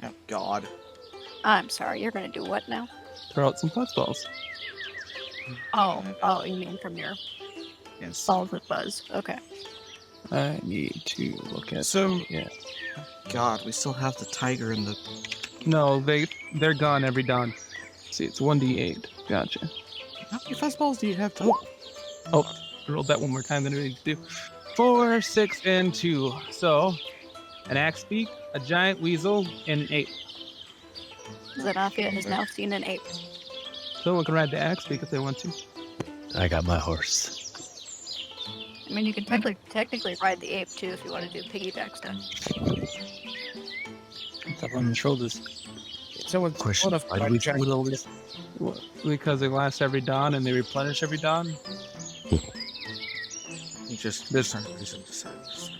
Oh, God. I'm sorry, you're gonna do what now? Throw out some fuzzballs. Oh, you mean from your Yes. balls with buzz. Okay. I need to look at. So, Yeah. God, we still have the tiger and the. No, they're gone every dawn. See, it's 1d8. Gotcha. How many fuzzballs do you have total? Oh, I rolled that one more time than I needed to do. 4, 6, and 2. So, an axe beak, a giant weasel, and an ape. Zenafia has now seen an ape. Someone can ride the axe beak if they want to. I got my horse. I mean, you can technically ride the ape too if you want to do piggyback stuff. It's up on the shoulders. Someone's Question: enough why do we do all this? Well, because they last every dawn and they replenish every dawn. You just This- for some reason decided to say.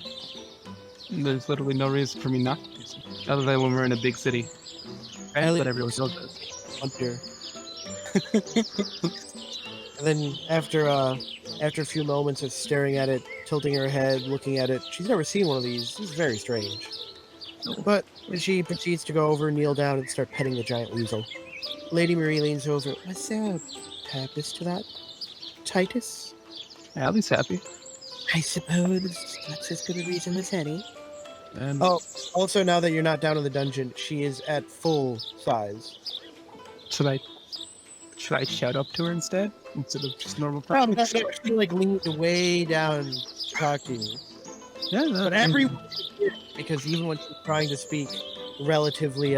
There's literally no reason for me not to do so. Other than when we're in a big city. Right? Ellie- But everyone else does. Up here. And then after a few moments of staring at it, tilting her head, looking at it, she's never seen one of these. This is very strange. But she proceeds to go over, kneel down, and start petting the giant weasel. Lady Marie leans over. Was there a purpose to that, Titus? Allie's happy. I suppose that's as good a reason as any. And Oh, also now that you're not down in the dungeon, she is at full size. should I shout up to her instead of just normal Probably talk? she like leaned way down to talk to you. Yeah, But everyone can hear, because even when she's trying to speak relatively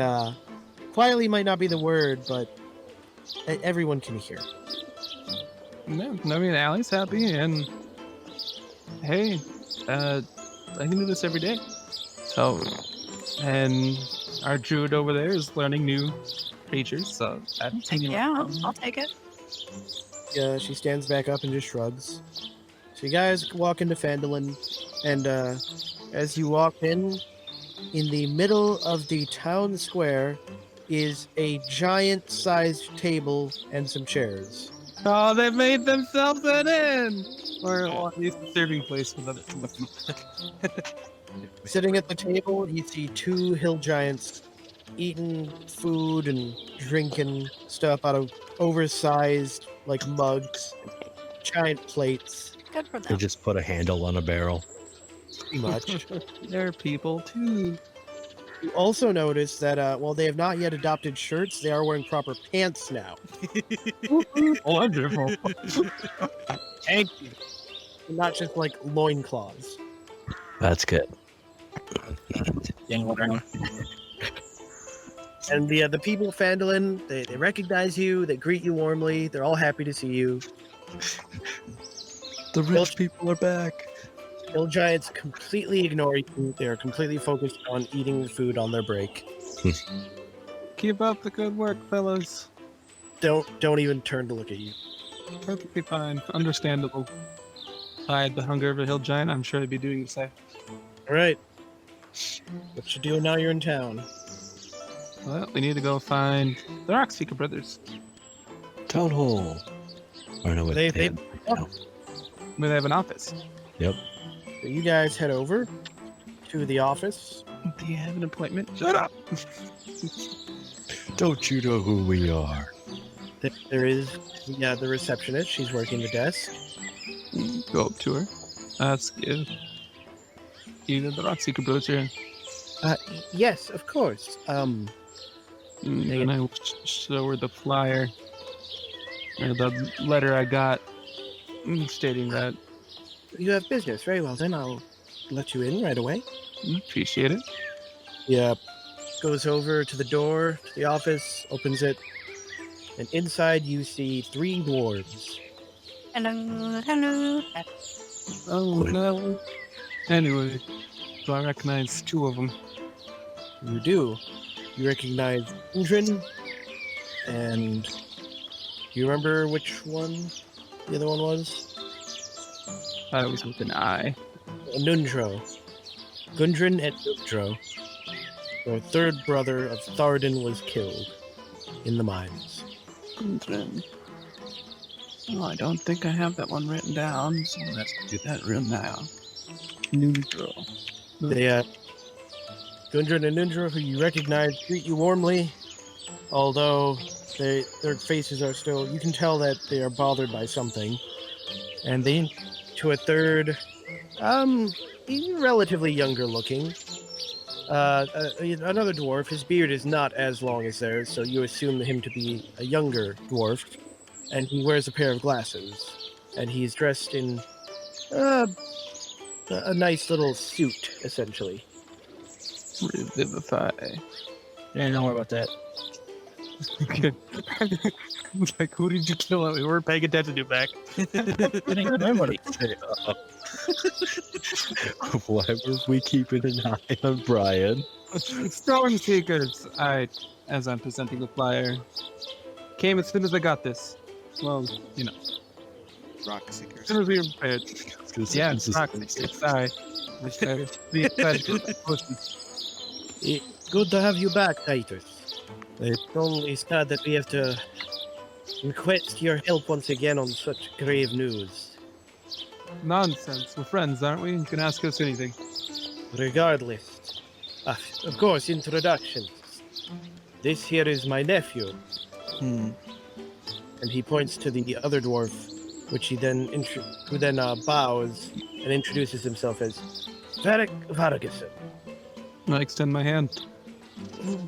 quietly might not be the word, but everyone can hear. Yeah, I mean, Allie's happy, and hey, I can do this every day. So, and our druid over there is learning new creatures, so that's hanging Yeah, I'll take it. Yeah, she stands back up and just shrugs. So you guys walk into Phandalin, and as you walk in the middle of the town square is a giant-sized table and some chairs. Oh, they made themselves an inn! Or at least a serving place for them. Sitting at the table, you see two hill giants eating food and drinking stuff out of oversized, like, mugs, giant plates, Good for They them. just put a handle on a barrel. pretty much. They're people too. You also notice that while they have not yet adopted shirts, they are wearing proper pants now. Wonderful. Thank you. Not just, like, loincloths. That's good. Getting around. And the people of Phandalin, they recognize you, they greet you warmly, they're all happy to see you. The rich people are back. Hill giants completely ignore you. They're completely focused on eating food on their break. Keep up the good work, fellas. Don't even turn to look at you. Perfectly fine. Understandable. If I had the hunger of a hill giant, I'm sure I'd be doing the same. All right. What you doing now you're in town? Well, we need to go find the Rockseeker brothers. Town hall. Or no, They- they, Where they have an office. Yep. So you guys head over to the office. Do you have an appointment? Shut up! Don't you know who we are? There is the receptionist. She's working the desk. Go up to her. Ask if either the Rockseeker brothers are in. Yes, of course. And I will show her the flyer. Or the letter I got stating that. You have business. Very well, then I'll let you in right away. Appreciate it. Yeah. Goes over to the door to the office, opens it, and inside you see 3 dwarves. Hello. Oh no. Anyway, so I recognize 2 of them. You do. You recognize Undrin, and you remember which one the other one was? I was with an I. Nundro. Gundrin and Nundro. The third brother of Thardan was killed in the mines. Oh, I don't think I have that one written down, so let's do that real now. Neutral. They, Gundrin and Nundro, who you recognize, greet you warmly, although their faces are still, you can tell that they are bothered by something. And they, to a third, He's relatively younger looking. Another dwarf. His beard is not as long as theirs, so you assume him to be a younger dwarf. And he wears a pair of glasses. And he's dressed in a nice little suit, essentially. Revivify. Yeah, don't worry about that. Like, who did you kill? We weren't paying attention to you back. It ain't nobody. Why were we keeping an eye on Brian? Rockseekers. As I'm presenting the flyer, came as soon as I got this. Well, you know, as Rockseekers. soon as we were prepared. Yeah, Rockseekers. Sorry. Be excited to Good to have you back, Titus. It's only sad that we have to request your help once again on such grave news. Nonsense. We're friends, aren't we? You can ask us anything. Regardless, of course, introductions. This here is my nephew. And he points to the other dwarf, which he then who then bows and introduces himself as Varric Vargason. I extend my hand.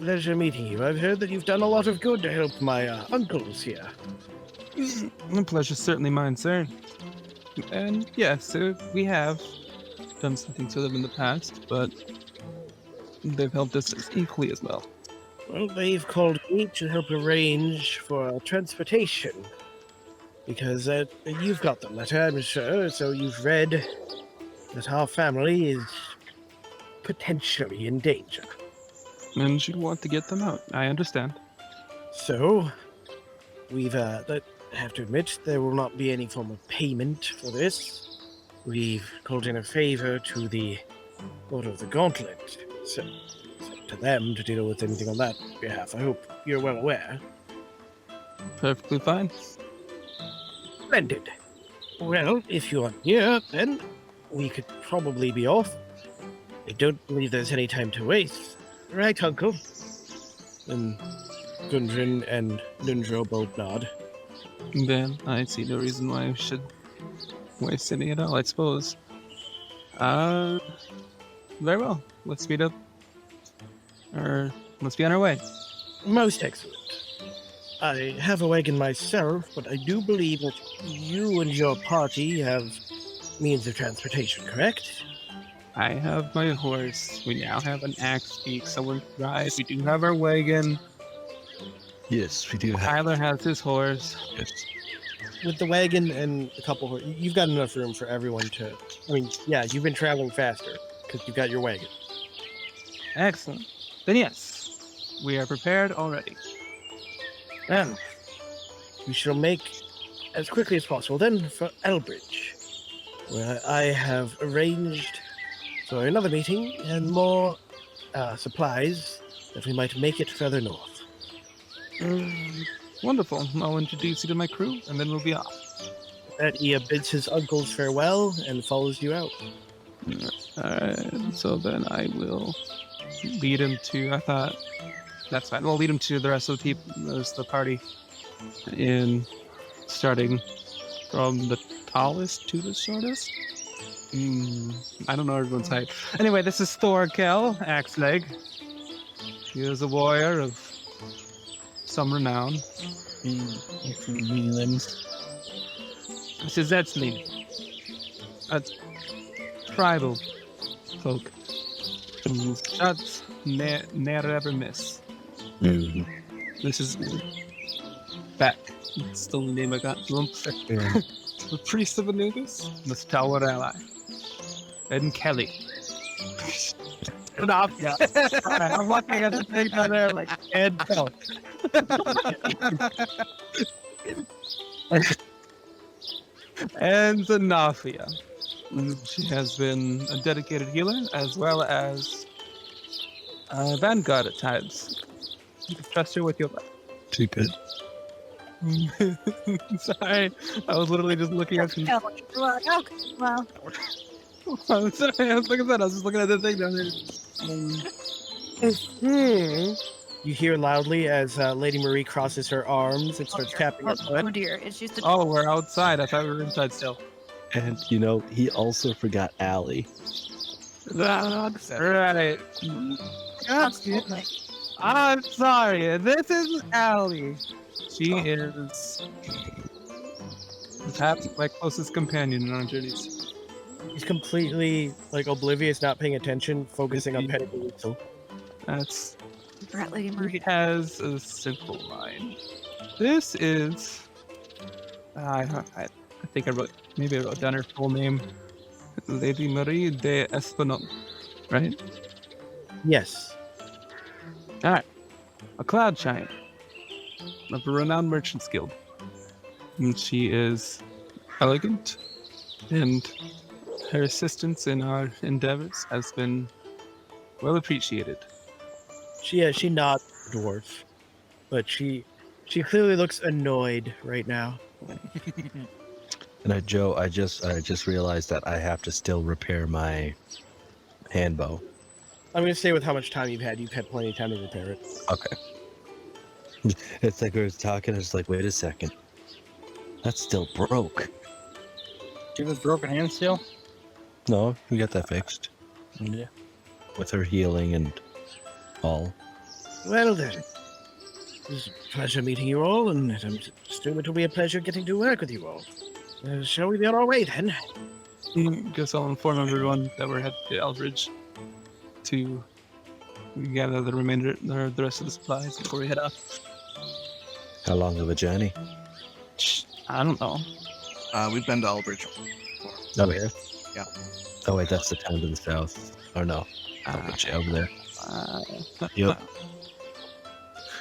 Pleasure meeting you. I've heard that you've done a lot of good to help my uncles here. The pleasure's certainly mine, sir. And yes, we have done something to them in the past, but they've helped us as equally as well. Well, they've called me to help arrange for transportation. Because you've got the letter, I'm sure, so you've read that our family is potentially in danger. And you'd want to get them out. I understand. So, we've, have to admit, there will not be any form of payment for this. We've called in a favor to the Order of the Gauntlet. So, it's up to them to deal with anything on that behalf. I hope you're well aware. Perfectly fine. Splendid. Well, if you're here, then we could probably be off. I don't believe there's any time to waste. Right, Uncle? And Gundren and Nundro both nod. Then I see no reason why I should waste any at all, I suppose. Very well. Let's meet up. Or let's be on our way. Most excellent. I have a wagon myself, but I do believe that you and your party have means of transportation, correct? I have my horse. We now have an axe beak. Someone rides. We do have our wagon. Yes, we do have. Tyler has his horse. Yes. With the wagon and a couple, you've got enough room for everyone to. I mean, yeah, you've been traveling faster because you've got your wagon. Excellent. Then yes, we are prepared already. And we shall make as quickly as possible then for Elbridge, where I have arranged for another meeting and more supplies that we might make it further north. Wonderful. I'll introduce you to my crew, and then we'll be off. That he bids his uncles farewell and follows you out. Alright, so then I will lead him to, I thought, that's fine. We'll lead him to the rest of the party, in starting from the tallest to the shortest. I don't know everyone's height. Anyway, this is Thorkel, Axe Leg. He is a warrior of some renown. Meaty limbs. This is Etzley, a tribal folk. Shots never ever miss. This is Back. That's still the name I got to him. The priest of Anubis, the stalwart ally. Ed Kelly. Stop, yeah. I'm looking at the thing down there like Ed Kelly. And Zanafia. She has been a dedicated healer as well as a vanguard at times. You can trust her with your life. Too good. Sorry, I was literally just looking at you. Well, I'm sorry, I was just looking at the thing down there. You hear loudly as Lady Marie crosses her arms and starts tapping her oh foot. dear, it's just a Oh, we're outside. I thought we were inside still. And, you know, he also forgot Allie. That's right. Absolutely. I'm sorry. This is Allie. She is perhaps my closest companion in our journeys. He's completely like oblivious, not paying attention, focusing on petting the weasel. That's Right, Lady he Marie. has a simple mind. This is I think I wrote down her full name. Lady Marie de Espinal, right? Yes. Alright. A cloud giant of a renowned merchants guild. And she is elegant, and her assistance in our endeavors has been well appreciated. She nods at the dwarf, but she clearly looks annoyed right now. And Joe, I just realized that I have to still repair my hand bow. I'm gonna say with how much time you've had plenty of time to repair it. Okay. It's like we were talking, it's like, wait a second. That's still broke. She was broken hand still? No, we got that fixed. Yeah. With her healing and all. Well then, it was a pleasure meeting you all, and I'm assuming it'll be a pleasure getting to work with you all. Shall we be on our way then? Guess I'll inform everyone that we're headed to Elbridge to gather the rest of the supplies before we head off. How long of a journey? I don't know. We've been to Albridge. Over here? Yeah. Oh wait, that's the town to the south. Or no, Albridge, over there. Yep.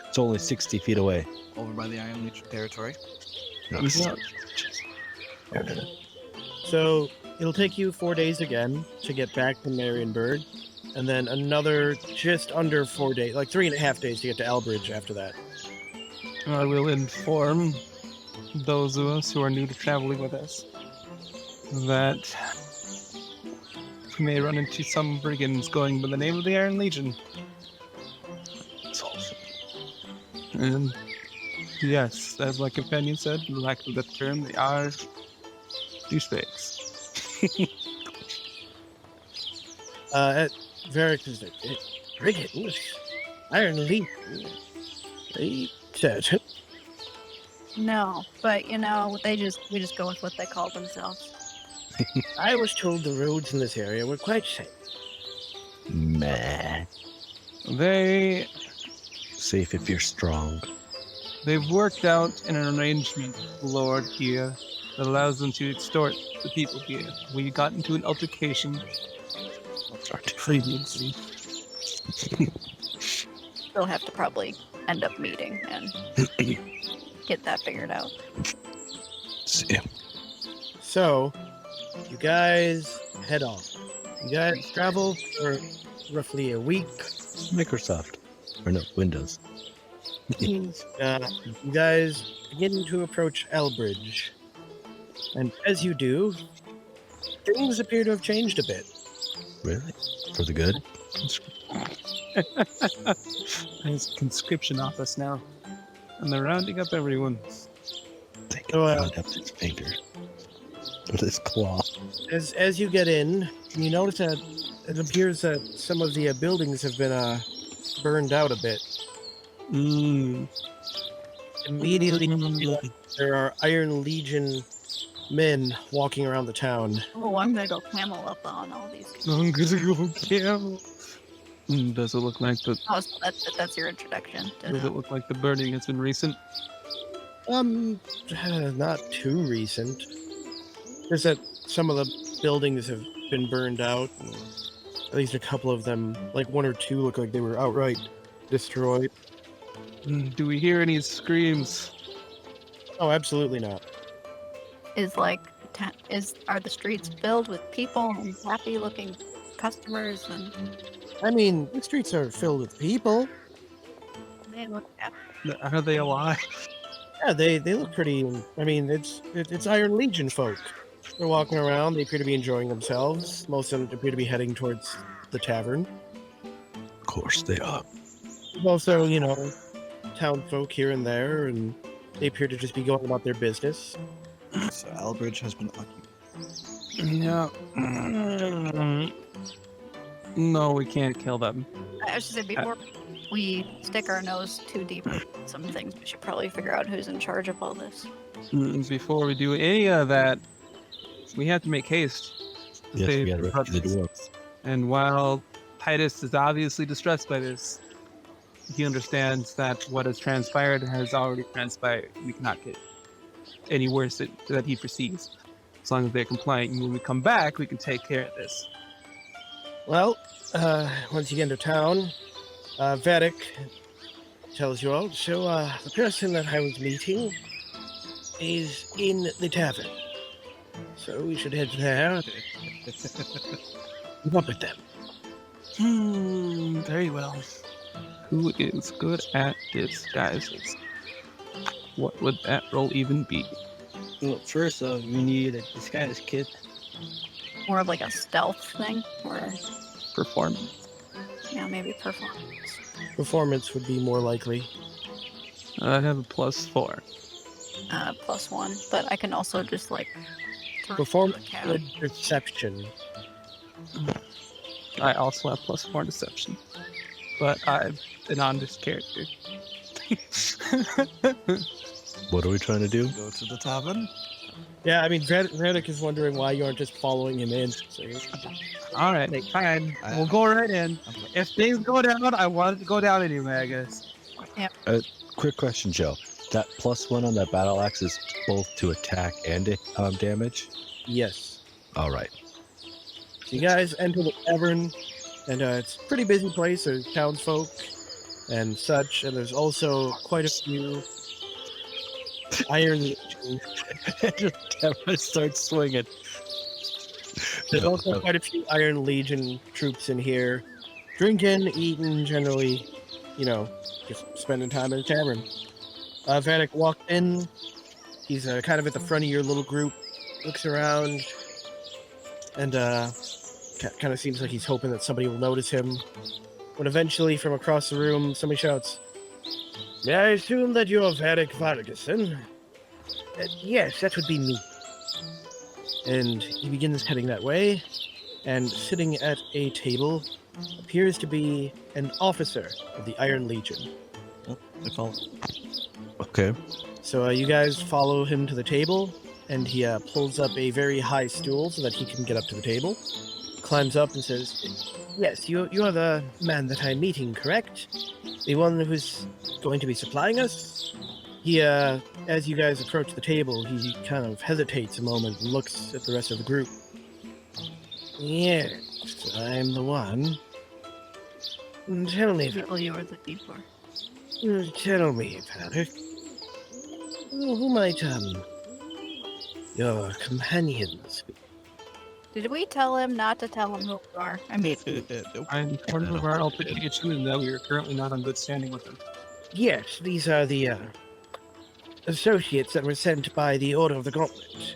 It's only 60 feet away. Over by the Iron Legion territory. So it'll take you 4 days again to get back to Marienburg, and then another just under 4 days, like 3.5 days to get to Albridge after that. I will inform those of us who are new to traveling with us that we may run into some brigands going by the name of the Iron Legion. That's awesome. And yes, as my companion said, for lack of a better term, they are douchebags. Varric is brigands, Iron Legion. They said. No, but we just go with what they call themselves. I was told the roads in this area were quite safe. Meh. They Safe if you're strong. They've worked out an arrangement with the Lord here that allows them to extort the people here. We got into an altercation previously. They'll have to probably end up meeting and get that figured out. See. So, you guys head on. You guys travel for roughly a week. Microsoft. Or no, Windows. You guys begin to approach Elbridge. And as you do, things appear to have changed a bit. Really? For the good? There's a conscription office now, and they're rounding up everyone. They Oh, can round up his finger with his claw. As you get in, you notice that it appears that some of the buildings have been burned out a bit. Immediately, there are Iron Legion men walking around the town. Oh, I'm gonna go camel up on all these. I'm gonna go camel. Does it look like the Oh, so that's your introduction. Does it look like the burning has been recent? Not too recent. Just that some of the buildings have been burned out. And at least a couple of them, like one or two, look like they were outright destroyed. Do we hear any screams? Oh, absolutely not. Are the streets filled with people and happy-looking customers? And I mean, the streets are filled with people. they look happy. Are they alive? Yeah, they look pretty. I mean, it's Iron Legion folk. They're walking around. They appear to be enjoying themselves. Most of them appear to be heading towards the tavern. Of course they are. Also, town folk here and there, and they appear to just be going about their business. So Albridge has been occupied. Yeah. No, we can't kill them. I was just saying, before we stick our nose too deep in some things, we should probably figure out who's in charge of all this. Before we do any of that, we have to make haste. to Yes, save we gotta the rescue the brothers. dwarves. And while Titus is obviously distressed by this, he understands that what has transpired has already transpired. We cannot get any worse that he foresees. As long as they're compliant, and when we come back, we can take care of this. Well, once you get into town, Vedic tells you all, so the person that I was meeting is in the tavern. So we should head there. Keep up with them. Very well. Who is good at disguises? What would that role even be? Well, first off, you need a disguise kit. More of like a stealth thing, or Performance. yeah, maybe performance. Performance would be more likely. I have a +4. +1, but I can also just like throw Performance the cat. with perception. I also have +4 deception. But I'm an honest character. What are we trying to do? Go to the tavern. Yeah, I mean, Vedic is wondering why you aren't just following him in. So Alright, fine. We'll go right in. If things go down, I want it to go down anyway, I guess. Quick question, Joe. That +1 on that battle axe is both to attack and damage? yes. All right. So you guys enter the tavern, and it's a pretty busy place. There's townsfolk and such, and there's also quite a few Iron Legion. Just start swinging. There's also quite a few Iron Legion troops in here, drinking, eating, generally, just spending time in the tavern. Vanek walked in. He's kind of at the front of your little group, looks around, and kind of seems like he's hoping that somebody will notice him. When eventually, from across the room, somebody shouts, "May I assume that you're Vanek Vargason?" Yes, that would be me. And he begins heading that way, and sitting at a table appears to be an officer of the Iron Legion. Oh, I follow. Okay. So you guys follow him to the table, and he pulls up a very high stool so that he can get up to the table. Climbs up and says, "Yes, you are the man that I'm meeting, correct? The one who's going to be supplying us?" He, as you guys approach the table, he kind of hesitates a moment and looks at the rest of the group. "Yes, I'm the one. Tell me, People you were looking for. tell me, Paddock. Who might, your companions be?" Did we tell him not to tell him who we are? I mean, I'm part of our altercation and that we are currently not on good standing with them. Yes, these are the associates that were sent by the Order of the Gauntlet.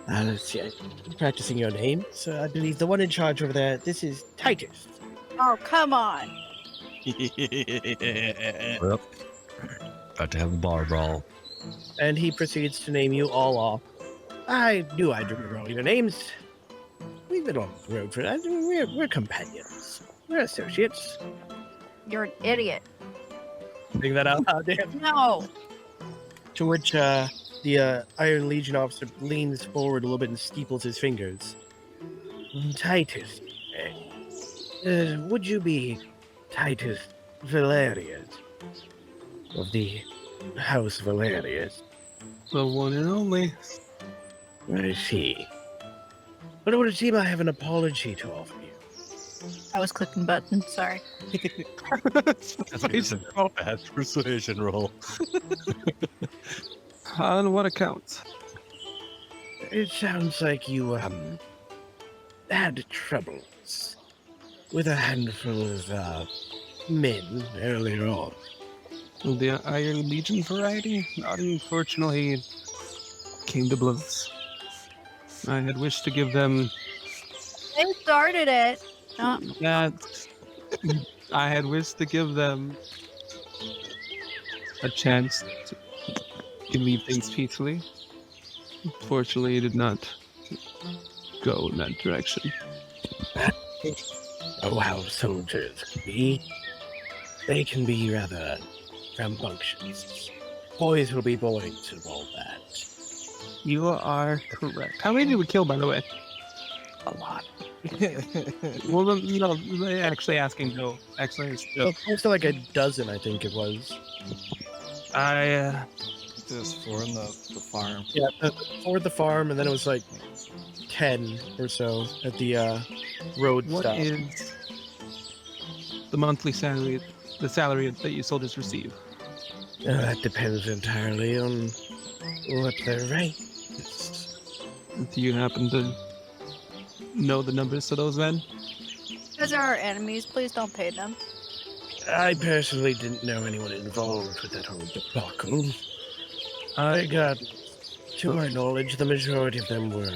Let's see, I'm practicing your name. So I believe the one in charge over there, this is Titus. oh, come on. Well, about to have a bar brawl. And he proceeds to name you all off. I knew I'd remember all your names. We've been on the road for that. We're companions. We're associates. You're an idiot. Saying that out loud, damn. No. To which the Iron Legion officer leans forward a little bit and steeples his fingers. Titus, would you be Titus Valerius of the House Valerius? The one and only. I see. But it would seem I have an apology to offer you. I was clicking buttons, sorry. Bad persuasion roll. On what account? It sounds like you had troubles with a handful of men earlier on. The Iron Legion variety? Unfortunately, came to blows. I had wished to give them They started it. that. I had wished to give them a chance to leave things peacefully. Unfortunately, it did not go in that direction. Oh, how soldiers can be. They can be rather rambunctious. Boys will be boys and all that. You are correct. How many did we kill, by the way? A lot. Well, no, actually asking Joe. Actually, it's Joe. Well, close to like a dozen, I think it was. There's 4 in the farm. Yeah, 4 at the farm, and then it was like 10 or so at the road What stop. is the monthly salary, the salary that you soldiers receive? That depends entirely on what their rank is. Do you happen to know the numbers to those men? Because they're our enemies, please don't pay them. I personally didn't know anyone involved with that whole debacle. I got, to my knowledge, the majority of them were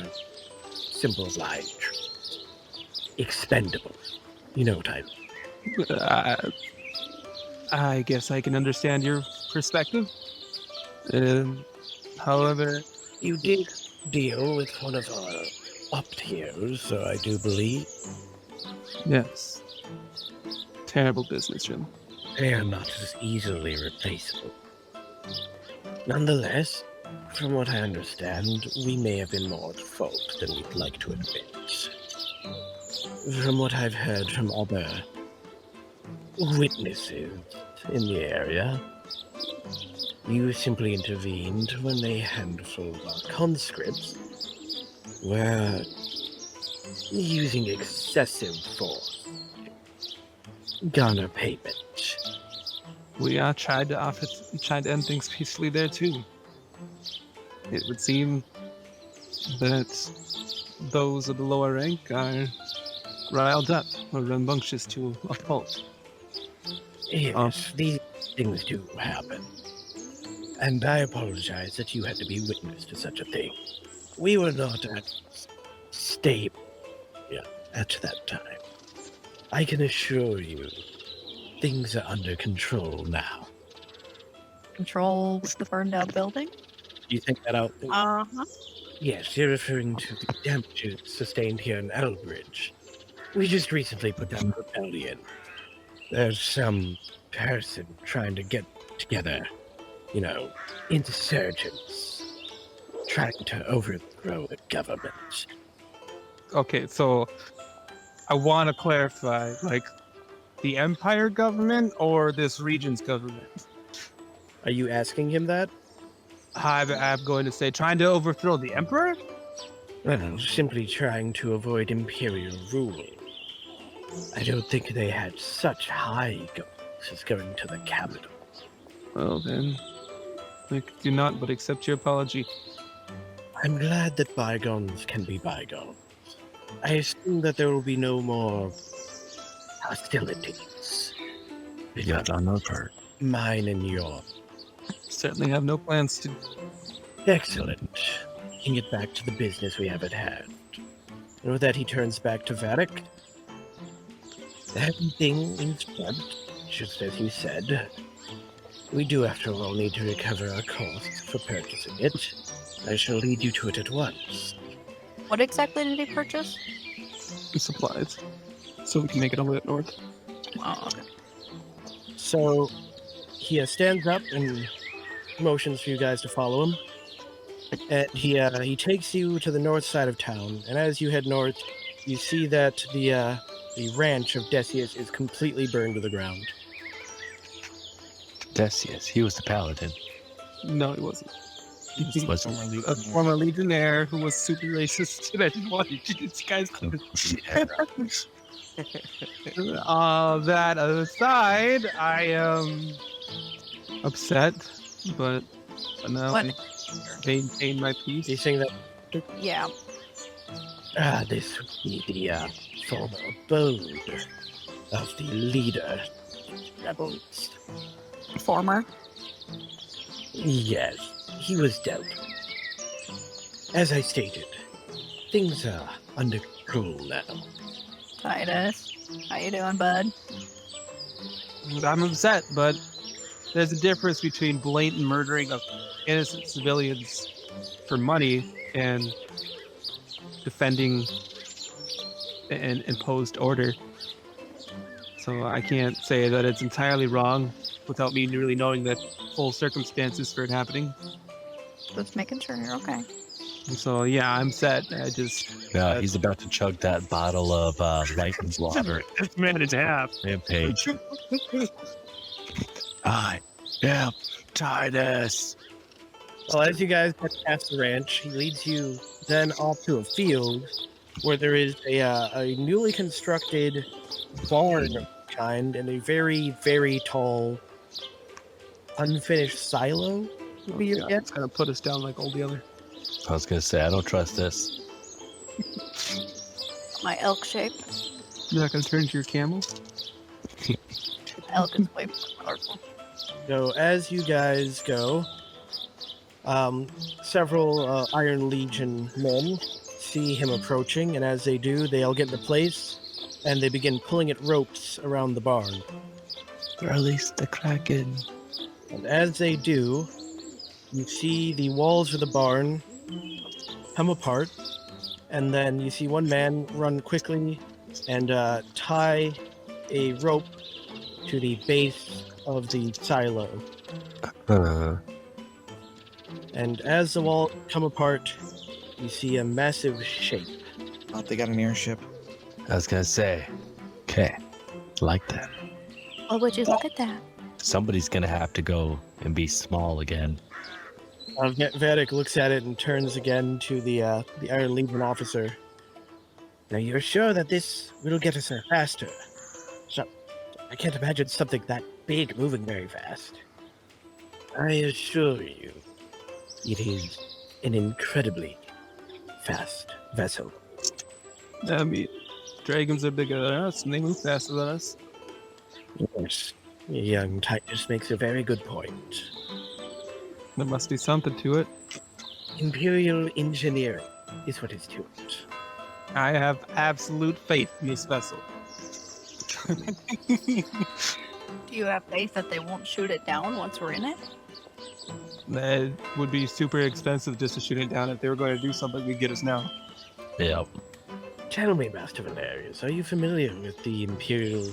simple line troops. Expendable. You know what I mean. I guess I can understand your perspective. However, You did deal with one of our up-tiers, so I do believe. yes. Terrible business, Jim. They are not as easily replaceable. Nonetheless, from what I understand, we may have been more at fault than we'd like to admit. From what I've heard from other witnesses in the area, you simply intervened when a handful of our conscripts were using excessive force. Garner payment. We are trying to end things peacefully there too. It would seem that those of the lower rank are riled up or rambunctious to a fault. Yes, these things do happen. And I apologize that you had to be witness to such a thing. We were not stable at that time. I can assure you, things are under control now. Control the burned out building? Do you think that out? Uh-huh. Yes, you're referring to the damages sustained here in Elbridge. We just recently put down a rebellion. There's some person trying to get together, insurgents, trying to overthrow the government. Okay, so I want to clarify, the Empire government or this region's government? Are you asking him that? I'm going to say trying to overthrow the Emperor? Well, simply trying to avoid imperial rule. I don't think they had such high goals as going to the capital. Well then, I do not but accept your apology. I'm glad that bygones can be bygones. I assume that there will be no more hostilities. Yeah, on our part. Mine and yours. Certainly have no plans to. Excellent. We can get back to the business we have at hand. And with that, he turns back to Varric. Everything is front, just as you said. We do, after all, need to recover our costs for purchasing it. I shall lead you to it at once. What exactly did he purchase? Supplies, so we can make it over north. Oh, okay. So, he stands up and motions for you guys to follow him. And he takes you to the north side of town. And as you head north, you see that the ranch of Decius is completely burned to the ground. Decius, he was the paladin. No, he wasn't. He Was a former legionnaire who was super racist and I didn't want to do this guy's that aside, I am upset, but now What? I maintain my peace. He's saying that Yeah. this would be the former abode of the leader rebels. Former. Yes, he was dealt with. As I stated, things are under control now. Titus. How you doing, bud? I'm upset, but there's a difference between blatant murdering of innocent civilians for money and defending an imposed order. So I can't say that it's entirely wrong without me really knowing the full circumstances for it happening. Just making sure you're okay. So yeah, I'm set. I just Yeah, he's about to chug that bottle of lightning water. this man is half. Rampage. I am Titus. Well, as you guys get past the ranch, he leads you then off to a field where there is a newly constructed barn kind and a very, very tall, unfinished silo. would be your Yeah, guess? it's gonna put us down like all the other. I was gonna say I don't trust this. My elk shape. You're not gonna turn into your camel? Elk is way more powerful. So as you guys go, several Iron Legion men see him approaching, and as they do, they all get into place, and they begin pulling at ropes around the barn. Release the Kraken. And as they do, you see the walls of the barn come apart, and then you see one man run quickly and tie a rope to the base of the silo. And as the walls come apart, you see a massive shape. Oh, they got an airship. I was gonna say, okay, like that. Oh, would you look at that? Somebody's gonna have to go and be small again. Vedic looks at it and turns again to the Iron Legion officer. Now you're sure that this will get us there faster? So, I can't imagine something that big moving very fast. I assure you, it is an incredibly fast vessel. I mean, dragons are bigger than us, and they move faster than us. Yes, young Titus makes a very good point. There must be something to it. Imperial engineering is what is to it. I have absolute faith in this vessel. Do you have faith that they won't shoot it down once we're in it? That would be super expensive just to shoot it down. If they were going to do something, we'd get us now. Yep. Tell me, Master Valerius, are you familiar with the Imperial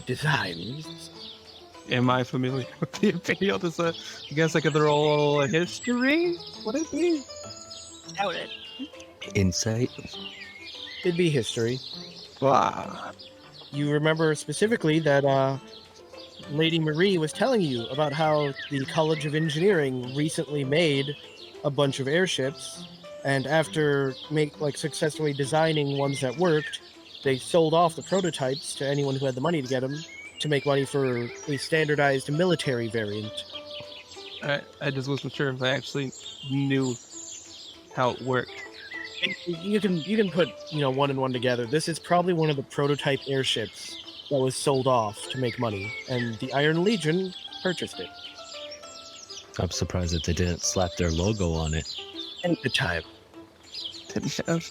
designs? Am I familiar with the Imperial design? I guess I could roll a history? Would it be? Doubt it. Insight. It'd be history. Wow. You remember specifically that Lady Marie was telling you about how the College of Engineering recently made a bunch of airships, and after successfully designing ones that worked, they sold off the prototypes to anyone who had the money to get them to make money for a standardized military variant. I just wasn't sure if I actually knew how it worked. You can put one and one together. This is probably one of the prototype airships that was sold off to make money, and the Iron Legion purchased it. I'm surprised that they didn't slap their logo on it. And the time. Didn't have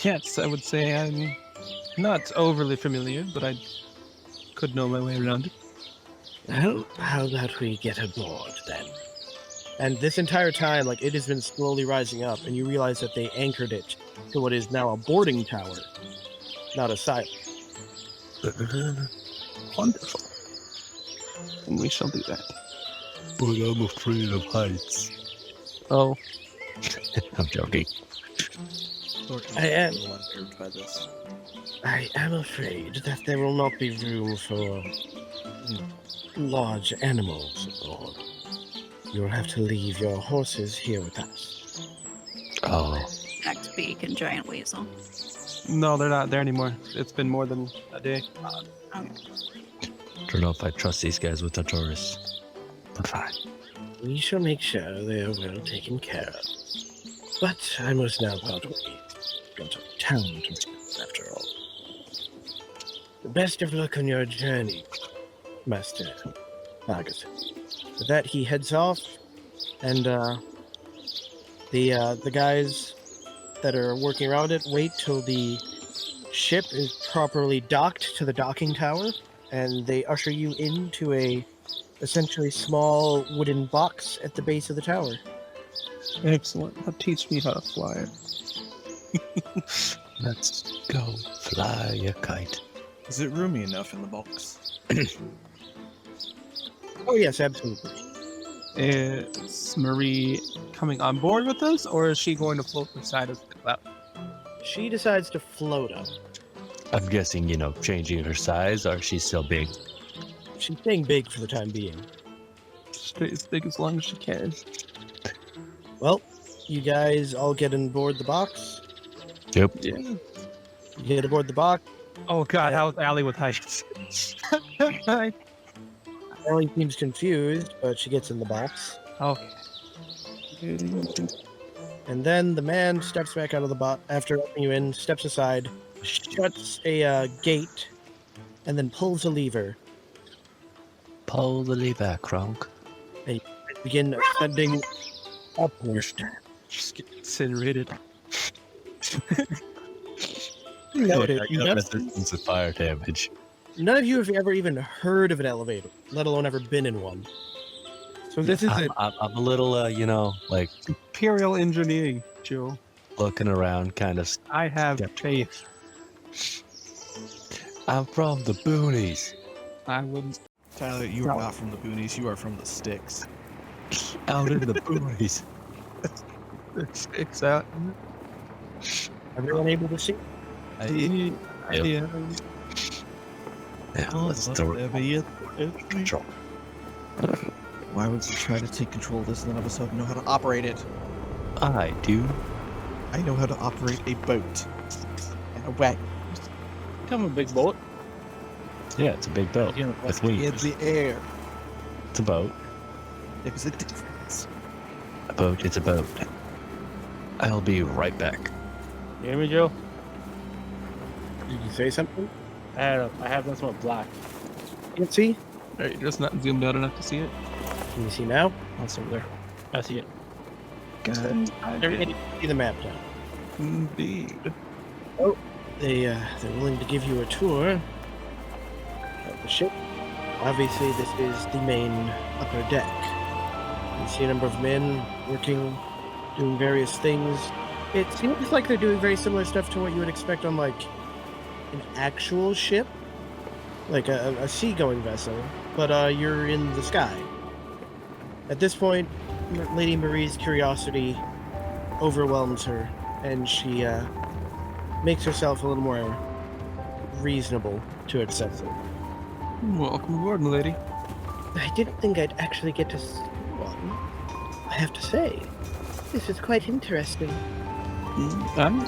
yes, I would say I'm not overly familiar, but I could know my way around it. Well, how about we get aboard then? And this entire time, it has been slowly rising up, and you realize that they anchored it to what is now a boarding tower, not a silo. Wonderful. And we shall do that. But I'm afraid of heights. Oh, I'm joking. I am- unnerved by this. I am afraid that there will not be room for large animals aboard. You'll have to leave your horses here with us. Oh, Next beak and giant weasel. no, they're not there anymore. It's been more than a day. don't know if I trust these guys with the tourists. But fine. We shall make sure they are well taken care of. But I must now part ways. Got a town to visit, after all. The best of luck on your journey, Master Ferguson. With that, he heads off, and the guys that are working around it wait till the ship is properly docked to the docking tower, and they usher you into a essentially small wooden box at the base of the tower. Excellent. Now teach me how to fly. Let's go fly a kite. Is it roomy enough in the box? Oh yes, absolutely. Is Marie coming on board with us, or is she going to float beside us? She decides to float up. I'm guessing, changing her size, or she's still big. She's staying big for the time being. Stay as big as long as she can. Well, you guys all get on board the box. Yep. Yeah. You get aboard the box. Oh God, how's Allie with heights? Ellie seems confused, but she gets in the box. Okay. And then the man steps back out of the box after letting you in, steps aside, shuts a gate, and then pulls a lever. Pull the lever, Kronk. Begin ascending upward. Just get incinerated. Resistance to fire damage. None of you have ever even heard of an elevator, let alone ever been in one. So this is I'm a little, like Imperial engineering, Joe. looking around, kind of. I have faith. I'm from the boonies. I wouldn't. Tyler, you are not from the boonies. You are from the sticks. Out in the boonies. Sticks out. everyone able to see. Yeah. Now let's throw it. Control. Why would you try to take control of this? None of us know how to operate it. I do. I know how to operate a boat. And a wagon. Come a big boat. Yeah, it's a big boat Yeah, with In wings. the air. It's a boat. There's a difference. A boat. It's a boat. I'll be right back. You hear me, Joe? Did you say something? I have nothing but black. You can see? Are you just not zoomed out enough to see it? Can you see now? That's over there. I see it. Good. See the map now. Indeed. They're willing to give you a tour of the ship. Obviously, this is the main upper deck. You see a number of men working, doing various things. It seems like they're doing very similar stuff to what you would expect on, like, an actual ship. Like a seagoing vessel. But you're in the sky. At this point, Lady Marie's curiosity overwhelms her, and she makes herself a little more reasonable to accept it. Welcome aboard, milady. I didn't think I'd actually get to see one. I have to say, this is quite interesting. I'm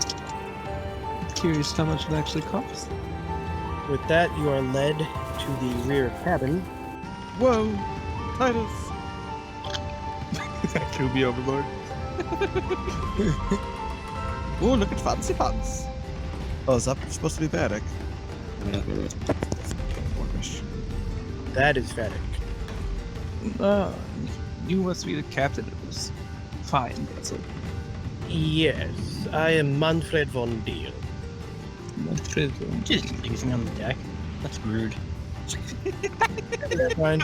curious how much it actually costs. With that, you are led to the rear cabin. Whoa! Titus! Kill me, Overlord. Oh, look at fancy pants! Oh, is that supposed to be Vedic? That is Vedic. You must be the captain of this fine vessel. Yes, I am Manfred von Deal. Just leaving on the deck. That's rude. Fine.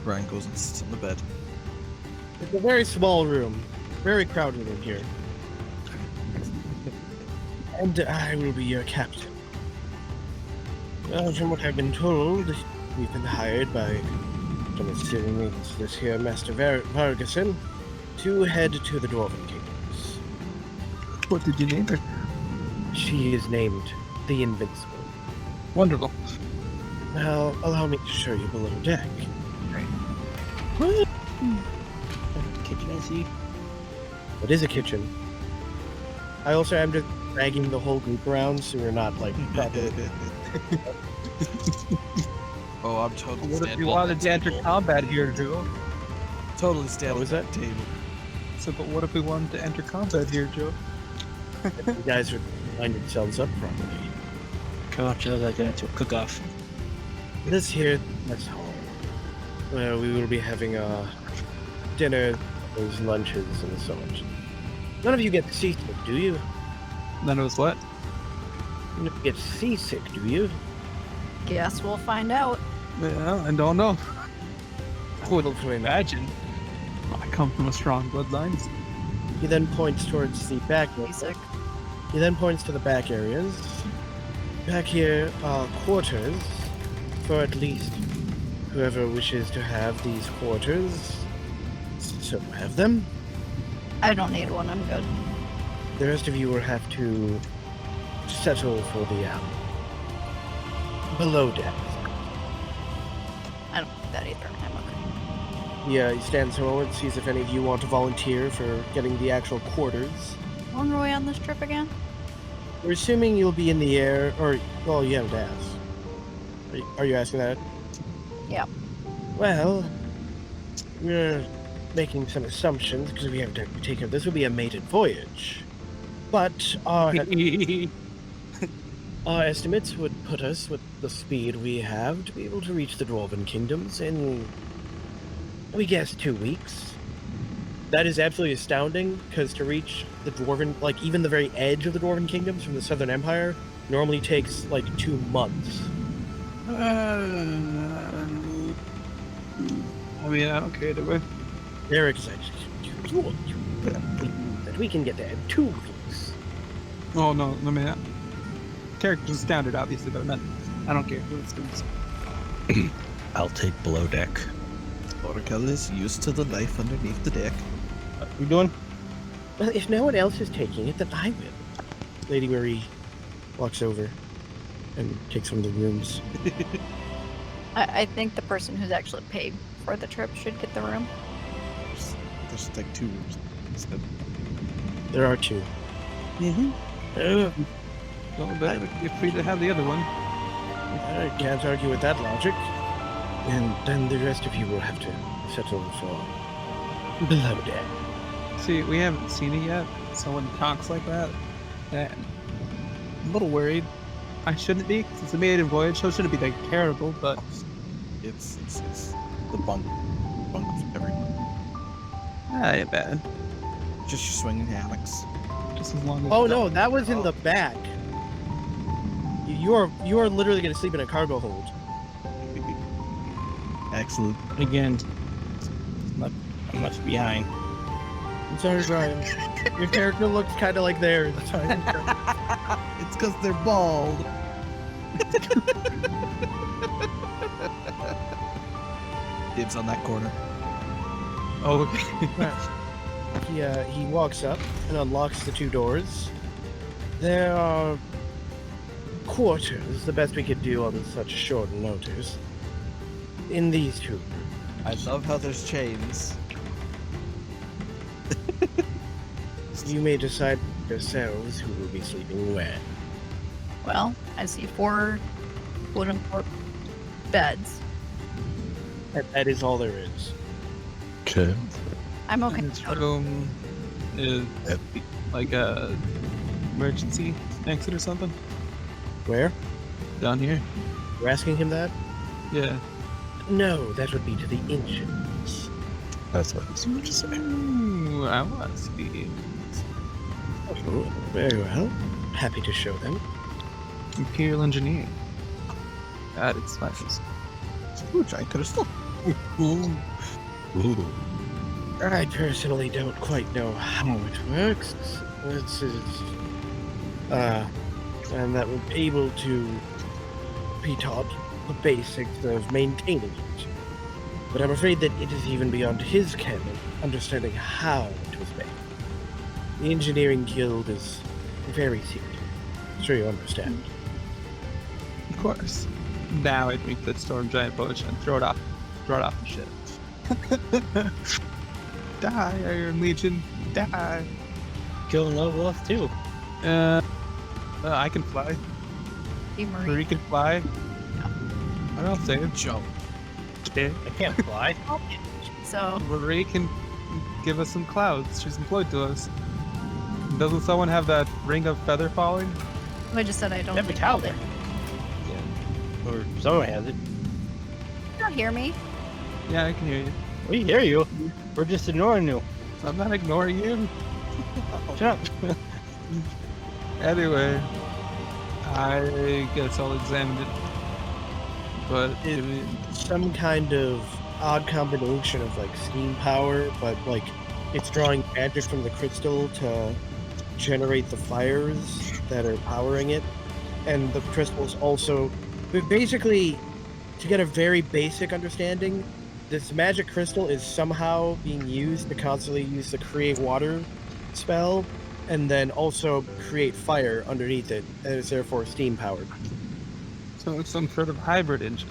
Brian goes and sits on the bed. It's a very small room, very crowded in here. And I will be your captain. From what I've been told, we've been hired by this here Master Vargason to head to the Dwarven Kingdoms. What did you name her? She is named the Invincible. Wonderful. Now, allow me to show you below deck. Kitchen, I see. What is a kitchen? I also am just dragging the whole group around, so we're not like. Oh, I'm totally What if standing. you wanted to enter combat here, Joe? Totally standing. What was at the table. So, but what if we wanted to enter combat here, Joe? You guys are lining yourselves up properly. Come on, Joe, like that to a cook-off. This here, that's home. Where we will be having dinner, those lunches, and so much. None of you get seasick, do you? None of us what? None of you get seasick, do you? Guess we'll find out. Yeah, I don't know. I would Hopefully not. imagine. I come from a strong bloodline. He then points towards the back window. Basic. He then points to the back areas. Back here are quarters for at least whoever wishes to have these quarters. So have them. I don't need one. I'm good. The rest of you will have to settle for the below deck. I don't need that either. I'm okay. Yeah, he stands a moment, sees if any of you want to volunteer for getting the actual quarters. How long are we on this trip again? We're assuming you'll be in the air, or, well, you haven't to ask. Are you asking that? Yeah. Well, we're making some assumptions because we have to take care of this. Will be a maiden voyage. But our estimates would put us with the speed we have to be able to reach the Dwarven kingdoms in, we guess, 2 weeks. That is absolutely astounding, because to reach the Dwarven, like even the very edge of the Dwarven kingdoms from the Southern Empire, normally takes like 2 months. I mean, I don't care either way. They're excited. That we can get there in 2 weeks. Oh no, I mean, character's standard, obviously, but I don't care who it's doing. I'll take below deck. Oracle is used to the life underneath the deck. What we doing? Well, if no one else is taking it, then I will. Lady Marie walks over and takes one of the rooms. I think the person who's actually paid for the trip should get the room. There's like 2 rooms instead. There are 2. Mm-hmm. Well, but you're free to have the other one. I can't argue with that logic. And then the rest of you will have to settle for below deck. See, we haven't seen it yet. Someone talks like that. And I'm a little worried. I shouldn't be, because it's a maiden voyage, so it shouldn't be that terrible, but... It's the bunk of everyone. That ain't bad. Just swinging hammocks. Just as long as... Oh no, that was in the back. You are literally going to sleep in a cargo hold. Excellent. Again, I'm much behind. I'm sorry, Brian. Your character looks kind of like theirs. It's because they're bald. Dibs on that corner. Oh, He walks up and unlocks the 2 doors. There are quarters, the best we could do on such short notice, in these 2 rooms. I love how there's chains. You may decide yourselves who will be sleeping where. Well, I see 4 quote-unquote beds. That is all there is. Okay. I'm okay. this room is like a emergency exit or something Where? down here. You're asking him that? Yeah. No, that would be to the ancients. That's what I was going to say. Ooh, I want to see. Oh, very well. Happy to show them. Imperial engineering. God, it's flashes. Ooh, giant crystal. Ooh. I personally don't quite know how it works. And that we're able to be taught the basics of maintaining it. But I'm afraid that it is even beyond his ken of understanding how it was made. The engineering guild is very secret. I'm sure you understand. Of course. Now I think that storm giant potion and throw it off the ship. Die, Iron Legion, die. Kill and level us too. I can fly. Hey, Marie. Marie can fly. I don't say it. Jump. I can't fly. So, Marie can give us some clouds. She's employed to us. Doesn't someone have that ring of feather falling? I just said I don't Every think I'll tower. do. Or someone has it. You don't hear me. Yeah, I can hear you. We hear you. We're just ignoring you. I'm not ignoring you. Shut up. Anyway, I guess I'll examine it. But Some kind of odd combination of like steam power, but like it's drawing magic from the crystal to generate the fires that are powering it. And the crystals also, but basically, to get a very basic understanding, this magic crystal is somehow being used to constantly use the create water spell, and then also create fire underneath it, and it's therefore steam powered. So it's some sort of hybrid engine.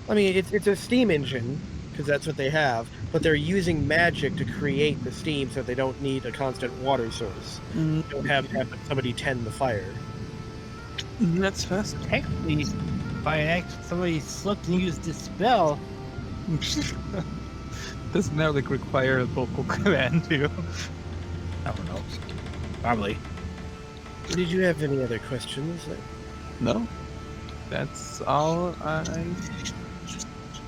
I mean, it's a steam engine, because that's what they have, but they're using magic to create the steam so they don't need a constant water source. You don't have to have somebody tend the fire. That's fast. Technically, if somebody slipped and used this spell, Doesn't that like require a vocal command too? I don't know. Probably. Did you have any other questions? No. That's all I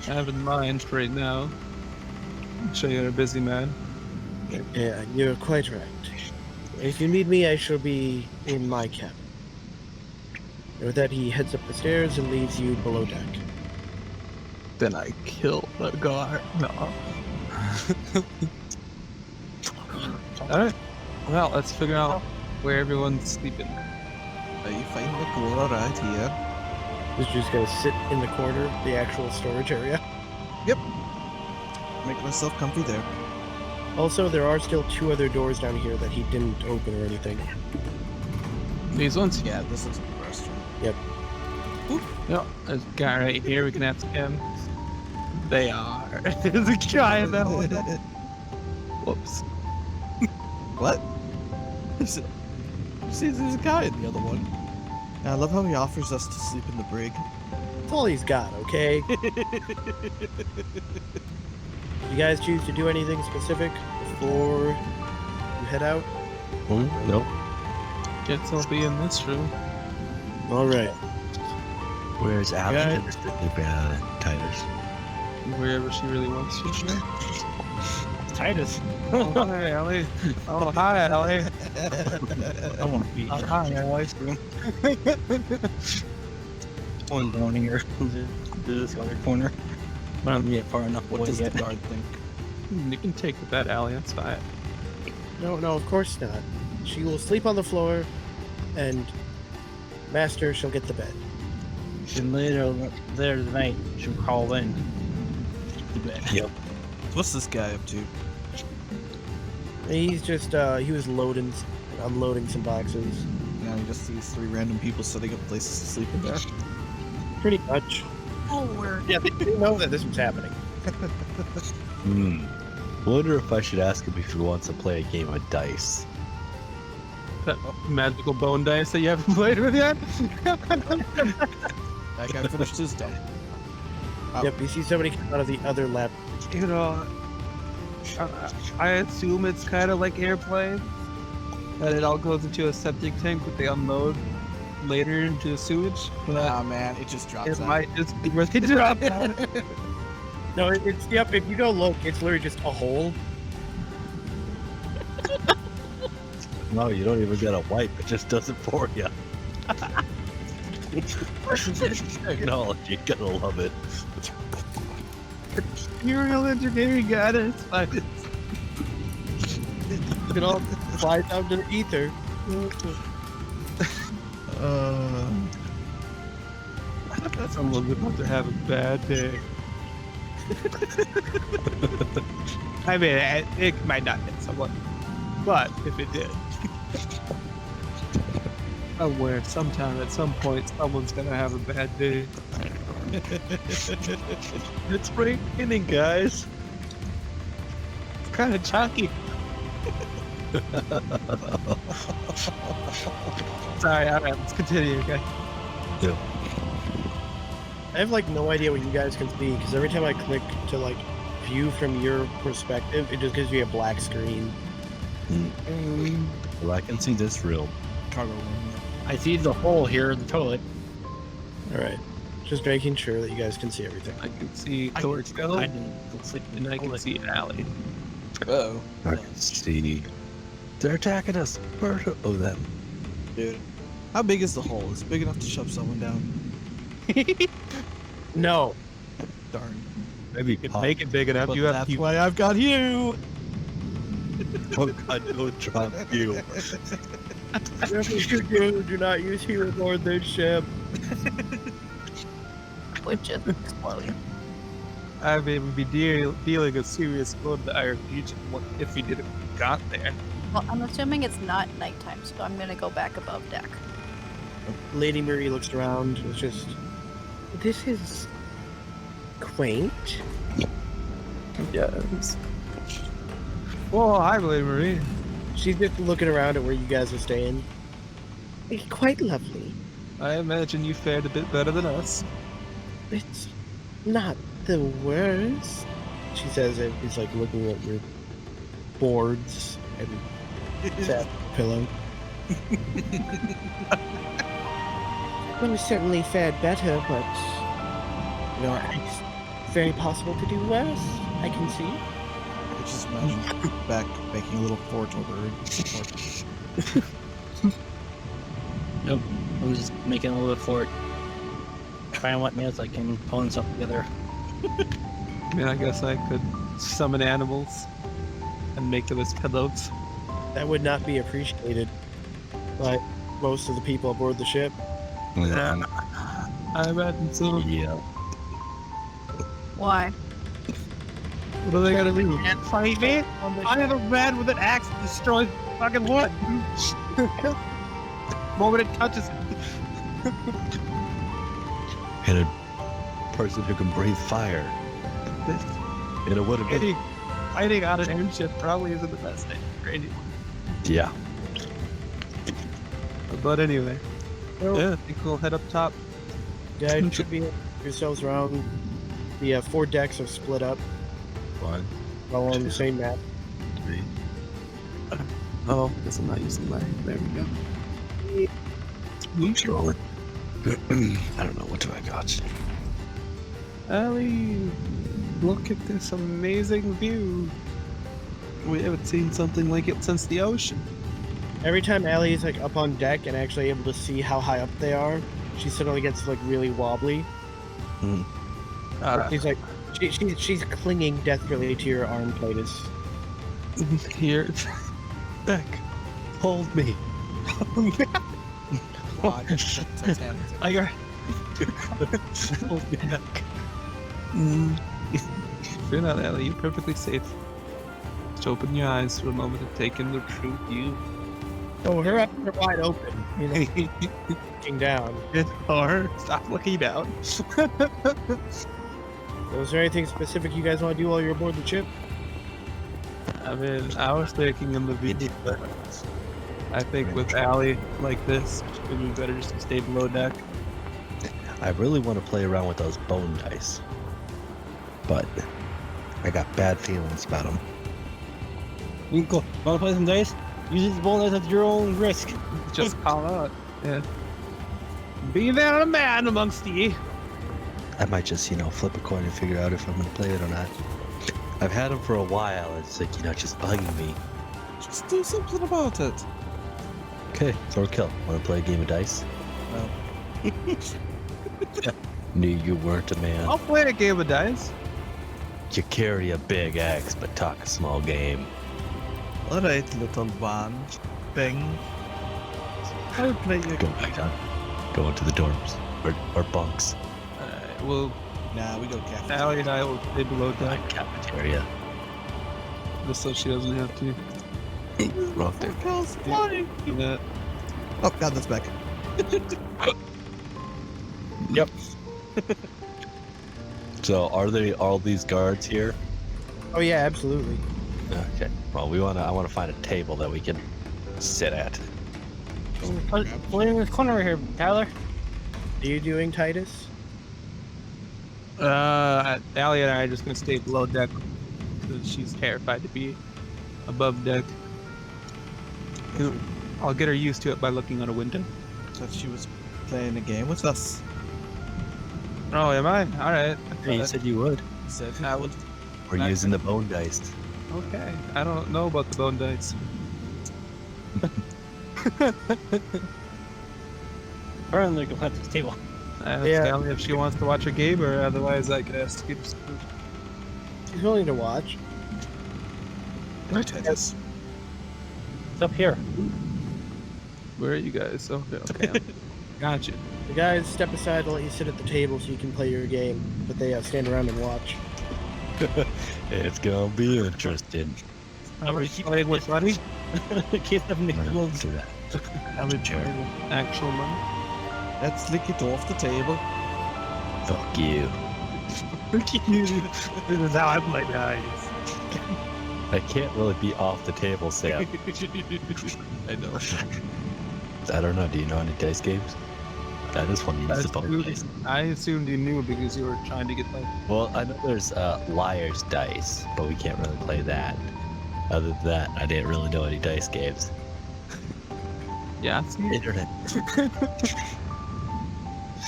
have in mind for right now. I'm sure you're a busy man. Yeah, you're quite right. If you need me, I shall be in my cabin. And with that, he heads up the stairs and leaves you below deck. Then I kill the guard. No. Alright. Well, let's figure out where everyone's sleeping. You find the Gora right here. He's just gonna sit in the corner, the actual storage area. Yep. Make myself comfy there. Also, there are still 2 other doors down here that he didn't open or anything. These ones? Yeah, this is the restaurant. Yep. There's a guy right here. We can ask him. They are. There's a guy in that one. Whoops. What? See, there's a guy in the other one. I love how he offers us to sleep in the brig. That's all he's got, okay? You guys choose to do anything specific before you head out? Nope. Guess I'll be in this room. Alright. Where's Allie? Guys. Titus. Wherever she really wants to be. Titus. Oh, hi, Ellie. Oh, hi, Ellie. I want to be high in ice cream. One down here. To this other corner. But I don't get far enough What away does yet. the guard think? You can take the bed, Ellie. That's fine. No, of course not. She will sleep on the floor, and Master shall get the bed. And later tonight, she'll call in. To bed. Yep. What's this guy up to? He was loading, unloading some boxes. He just sees 3 random people setting up places to sleep in there. Pretty much. Oh, we're Yeah, they didn't know that this was happening. Wonder if I should ask him if he wants to play a game of dice. That magical bone dice that you haven't played with yet? That guy finished his dump. Yep, you see somebody come out of the other lab. You know, I assume it's kind of like airplane. That it all goes into a septic tank, but they unload later into the sewage. Ah, man, it just drops It out. might just be where they drop out. No, it's, yep, if you go look, it's literally just a hole. No, you don't even get a wipe. It just does it for you. Technology, gotta love it. Imperial engineering got it. It's fine. It all flies out to the ether. Someone's about to have a bad day. I mean, it might not hit someone, but if it did, somewhere, sometime, at some point, someone's gonna have a bad day. It's raining, guys. It's kind of chalky. Sorry, alright, let's continue, okay? Yep. I have like no idea what you guys can see because every time I click to like view from your perspective, it just gives me a black screen. Well, I can see this real. Cargo room. I see the hole here in the toilet. All right, just making sure that you guys can see everything. I can see Torch I go, didn't go sleep in and the I can toilet. see Allie. Uh-oh. I can see. They're attacking us. Oh, them. Dude. How big is the hole? Is it big enough to shove someone down? No, Darn. Maybe You can make it big enough. But You have that's you, why I've got you! Oh God, don't drop you. Whatever you do not use hero aboard this ship. Would just explode. I mean, we'd be dealing a serious blow to the Iron Legion if we didn't got there. Well, I'm assuming it's not nighttime, so I'm gonna go back above deck. Lady Marie looks around. It's just, this is quaint. Yes. Well, hi, Lady Marie. She's just looking around at where you guys are staying. It's quite lovely. I imagine you fared a bit better than us. It's not the worst, she says. It is like looking at your boards and that pillow. Well, certainly fared better, but you know, it's very possible to do worse. I can see. I just imagine back making a little fort over it. Nope. I'm just making a little fort. Trying what nails I can pulling stuff together. I mean, I guess I could summon animals and make them as pillows. That would not be appreciated by most of the people aboard the ship. Yeah. I imagine so. Yeah. Why? What are they gonna do? Can't fight me? I am a man with an axe that destroys fucking wood. Moment it touches it. And a person who can breathe fire. And it would have been. Fighting on an airship probably isn't the best thing for anyone. Yeah. But anyway, yeah, I think we'll head up top. Yeah, it should be yourselves around. The 4 decks are split up, 1, all on the same map. 3. Oh, guess I'm not using my. There we go. Neutral. I don't know, what do I got? Allie, look at this amazing view. We haven't seen something like it since the ocean. Every time Allie is like up on deck and actually able to see how high up they are, she suddenly gets like really wobbly. She's like, she's clinging desperately to your arm, Titus. Here, back, hold me. I got. Hold me back. Fear not, Allie. You're perfectly safe. Just open your eyes for a moment and take in the true view. Oh, her eyes are wide open. You know, looking down. Or stop looking down. So is there anything specific you guys want to do while you're aboard the ship? I mean, I was thinking in the video, but I think with Allie like this, it would be better just to stay below deck. I really want to play around with those bone dice. But I got bad feelings about them. You can go. Want to play some dice? Use this bonus at your own risk. Just call out. Yeah. Be there a man amongst ye. I might just, flip a coin and figure out if I'm going to play it or not. I've had them for a while. It's like, just bugging me. Just do something about it. Okay, throw or kill. Want to play a game of dice? No. Knew you weren't a man. I'll play a game of dice. You carry a big axe, but talk a small game. Alright, little one. Bing. I'll play you. Go back down. Go into the dorms. Or bunks. Well, Nah, we go cafeteria. Allie and I will stay below deck Cafeteria. just so she doesn't have to Rock there. do that. Oh god, that's back. Yep. So, are they all these guards here? Oh yeah, absolutely. Okay. Well, I want to find a table that we can sit at. Play in this corner right here, Tyler. Are you doing Titus? Allie and I are just gonna stay below deck because she's terrified to be above deck. I'll get her used to it by looking out a window. Thought she was playing a game with us. Oh, am I? All right. You said you would. Said I would. We're using the bone dice. Okay. I don't know about the bone dice. Or on the at this table. I asked Yeah. Allie if she wants to watch a game, or otherwise I could ask to get some food. She's willing to watch. Titus. It's up here. Where are you guys? Okay. Gotcha. The guys step aside to let you sit at the table so you can play your game, but they stand around and watch. It's gonna be interesting. Are we Playing with money? Keep having I'm gonna nickels. do that. Are we playing with actual money? Let's lick it off the table. Fuck you. This is how I play dice. I can't really be off the table, Sam. I know. I don't know. Do you know any dice games? That is one you used to play. I assumed you knew because you were trying to get like. Well, I know there's Liar's Dice, but we can't really play that. Other than that, I didn't really know any dice games. Yeah, it's Internet.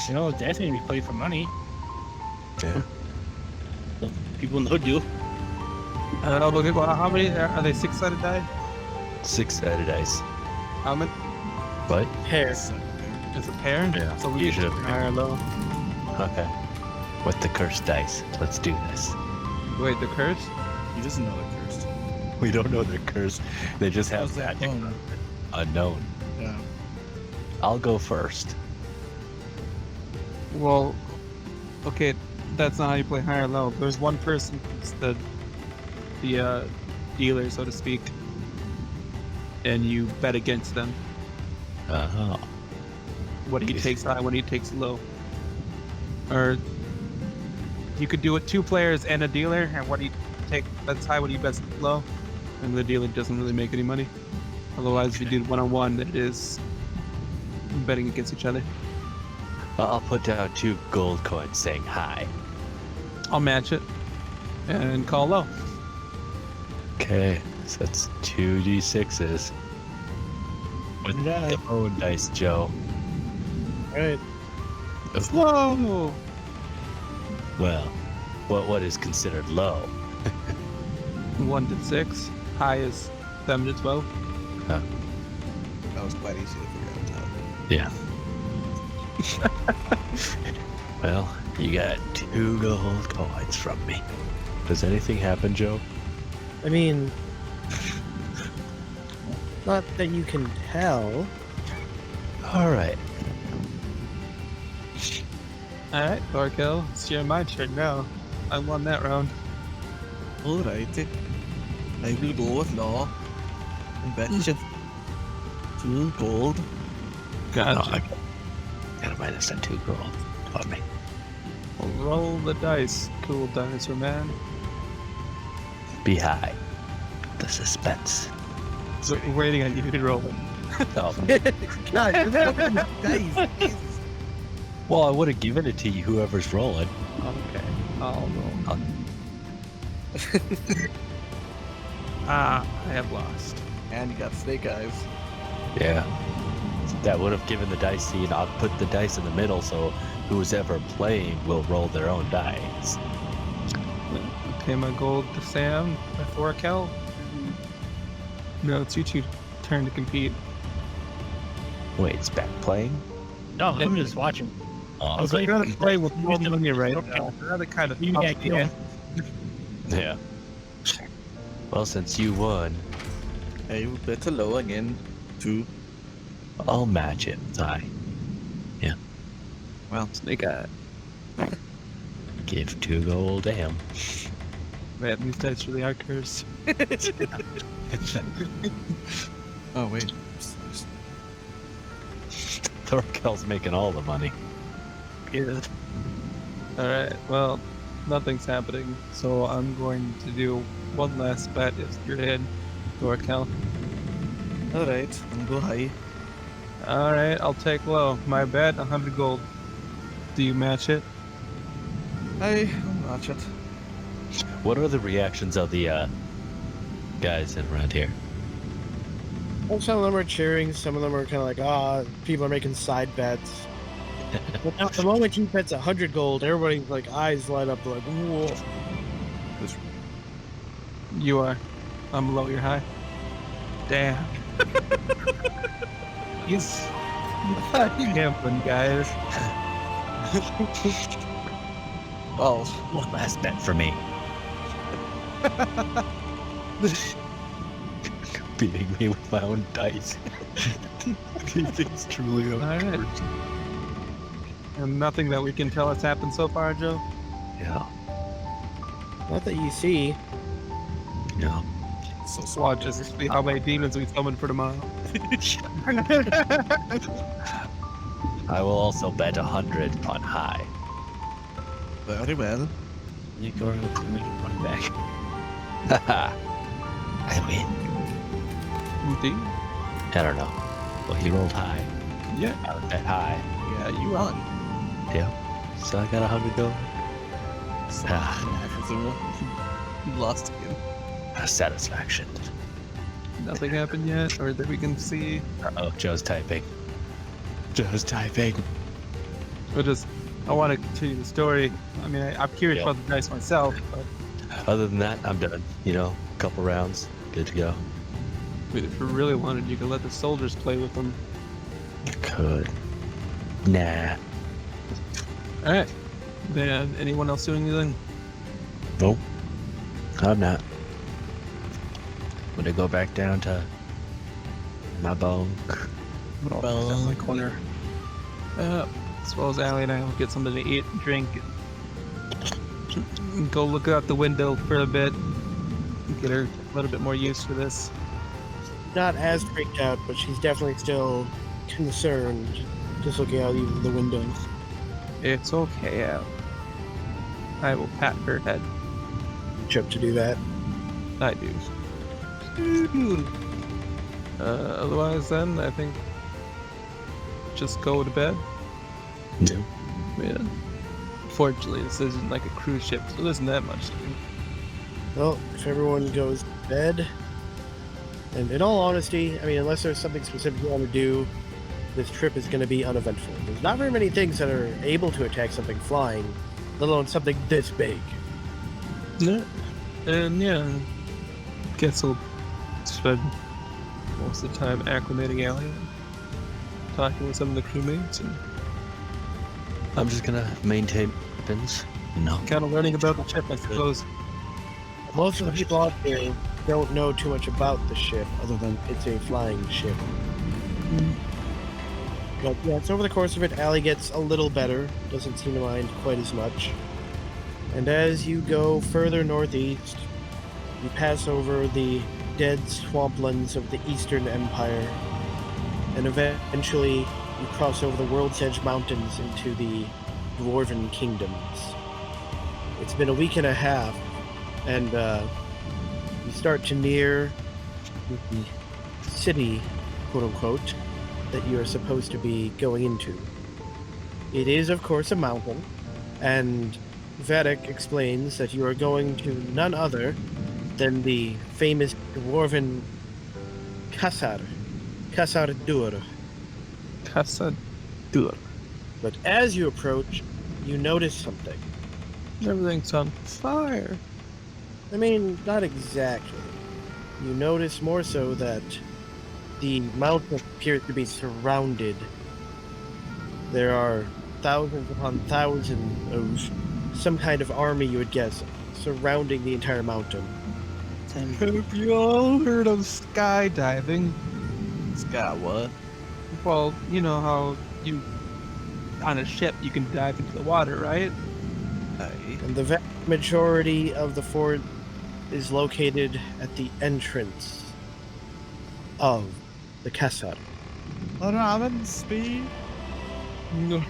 You know, dice need to be played for money. Yeah. People know do. Okay, well, how many are they? 6-sided die? 6-sided dice. How many? What? Hair. It's a pair. Yeah, So we you should should- higher or low. Okay. With the cursed dice. Let's do this. Wait, the curse? He doesn't know they're cursed. We don't know they're cursed. They just have that unknown. Yeah. I'll go first. Well, okay, that's not how you play high or low. There's one person who's the dealer, so to speak, and you bet against them. Uh-huh. What he takes high, what he takes low. Or you could do it 2 players and a dealer, and what he bets high, what he bets low, and the dealer doesn't really make any money. Otherwise, if you do 1-on-1, then it is betting against each other. I'll put down 2 gold coins saying hi. I'll match it and call low. Okay, so that's 2d6s. With the own dice, Joe. Alright. Whoa! Well, what is considered low? 1 to 6. High is 7 to 12. That was quite easy to figure out. Yeah. Well, you got 2 gold coins from me. Does anything happen, Joe? I mean, not that you can tell. Alright. Alright, Thorkel, it's my turn now. I won that round. Alrighty. I will go with law. And bet you 2 gold. Gotcha. I got a minus that 2 gold on me. Roll the dice, cool dinosaur man. Be high. The suspense. We're waiting on you to roll it. Oh, God, guys. well, I would have given it to you, whoever's rolling. Okay, I'll roll. I have lost. And you got snake eyes. Yeah. That would have given the dice seed. I'll put the dice in the middle so who's ever playing will roll their own dice. Pay my gold to Sam, my Thorkel. No, it's you two turn to compete. Wait, it's back playing? No, I'm just watching. Oh, was I'd like, rather play with more you money right okay. now. I'd rather kind of You up got the killed. ante. yeah. Well, since you won, I will bet a low again. 2. I'll match it. I Snake eye. give 2 gold to him. Man, these dice really are cursed. Oh, wait. Thorkel's making all the money. Yeah. Alright, well, nothing's happening, so I'm going to do one last bet if you're in, Thorkel. Alright, I'm go high. Alright, I'll take low. My bet, 100 gold. Do you match it? I'll match it. What are the reactions of the guys in around here? Well, some of them are cheering, some of them are kind of like, people are making side bets. But the moment he bets 100 gold, everybody's like eyes light up like, whoa. You are. I'm low, you're high. Damn. He's gambling, guys. Well, One last bet for me. beating me with my own dice. It's truly a All right. And nothing that we can tell has happened so far, Joe? Yeah, Not that you see. yeah. So Well, just see how many demons we summoned for tomorrow. I will also bet 100 on high. very well. You go run back. Haha. I win. Indeed. I don't know. Well, he rolled high. Yeah. I would bet high. Yeah, you won. Yeah. So I got 100 going. So, Ah. everything you lost again. Satisfaction. Nothing happened yet, or that we can see. Oh, Joe's typing. Joe's typing. I want to continue the story. I mean, I'm curious Yeah. about the dice myself, but Other than that, I'm done. You know, couple rounds. Good to go. if you really wanted, you could let the soldiers play with them. Could. Nah. All right. Then, anyone else doing anything? Nope. I'm not. I'm gonna go back down to my bunk. Down in the corner. As well as Allie and I will get something to eat and drink. And go look out the window for a bit. Get her a little bit more used to this. Not as freaked out, but she's definitely still concerned. Just looking out even the windows. It's okay, Allie. I will pat her head. Chip to do that. I do. Otherwise, then, I think just go to bed. No. Yeah. Fortunately, this isn't like a cruise ship, so there isn't that much to do. Well, if everyone goes to bed, and in all honesty, I mean, unless there's something specific you want to do, this trip is going to be uneventful. There's not very many things that are able to attack something flying, let alone something this big. Yeah. And yeah, guess I'll spend most of the time acclimating Allie, talking with some of the crewmates, and I'm just gonna maintain weapons. No. kind of learning about the ship, I suppose. Most of the people out there don't know too much about the ship, other than it's a flying ship. But yeah, so over the course of it, Allie gets a little better, doesn't seem to mind quite as much. And as you go further northeast, you pass over the dead swamplands of the Eastern Empire, and eventually you cross over the World's Edge Mountains into the Dwarven kingdoms. It's been a week and a half, and you start to near the city, quote-unquote, that you are supposed to be going into. It is, of course, a mountain, and Vedic explains that you are going to none other than the famous Dwarven Kasar Dur. Casa Dur. But as you approach, you notice something. Everything's on fire. I mean, not exactly. You notice more so that the mountain appears to be surrounded. There are thousands upon thousands of some kind of army, you would guess, surrounding the entire mountain. Have you all heard of skydiving? Sky what? Well, you know how you, on a ship, you can dive into the water, right? Hey. And the vast majority of the fort is located at the entrance of the Kasar. Ramen speed. No.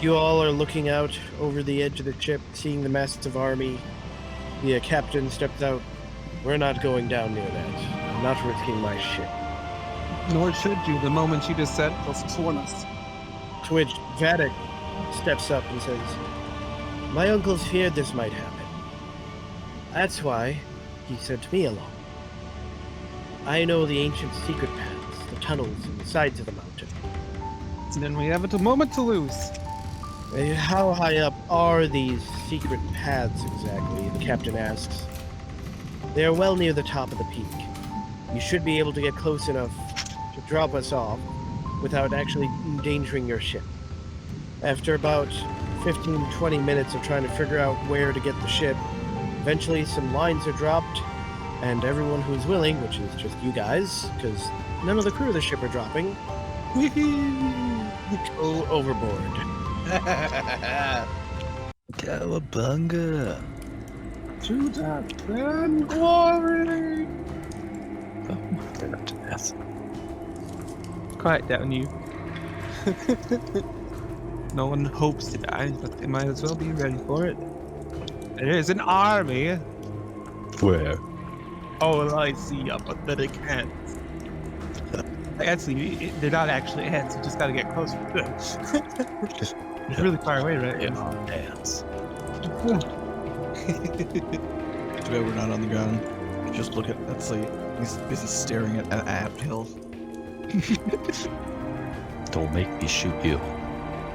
You all are looking out over the edge of the ship, seeing the massive army. The captain steps out. We're not going down near that. I'm not risking my ship. Nor should you. The moment you just said, they'll swarm us. To which Vatic steps up and says, my uncles feared this might happen. That's why he sent me along. I know the ancient secret paths, the tunnels, and the sides of the mountain. And then we haven't a moment to lose. How high up are these secret paths exactly? The captain asks. They are well near the top of the peak. You should be able to get close enough to drop us off without actually endangering your ship. After about 15-20 minutes of trying to figure out where to get the ship, eventually some lines are dropped, and everyone who's willing, which is just you guys, because none of the crew of the ship are dropping, go overboard. Cowabunga! To the grand glory! Oh my goodness. Quiet down, you. No one hopes to die, but they might as well be ready for it. There is an army. Where? Oh, I see up pathetic ants. Actually, they're not actually ants. You just gotta get closer to them. It's really far away, right? Yeah, dance. Too bad we're not on the ground. Just look at that's like he's busy staring at an ant hill. Don't make me shoot you.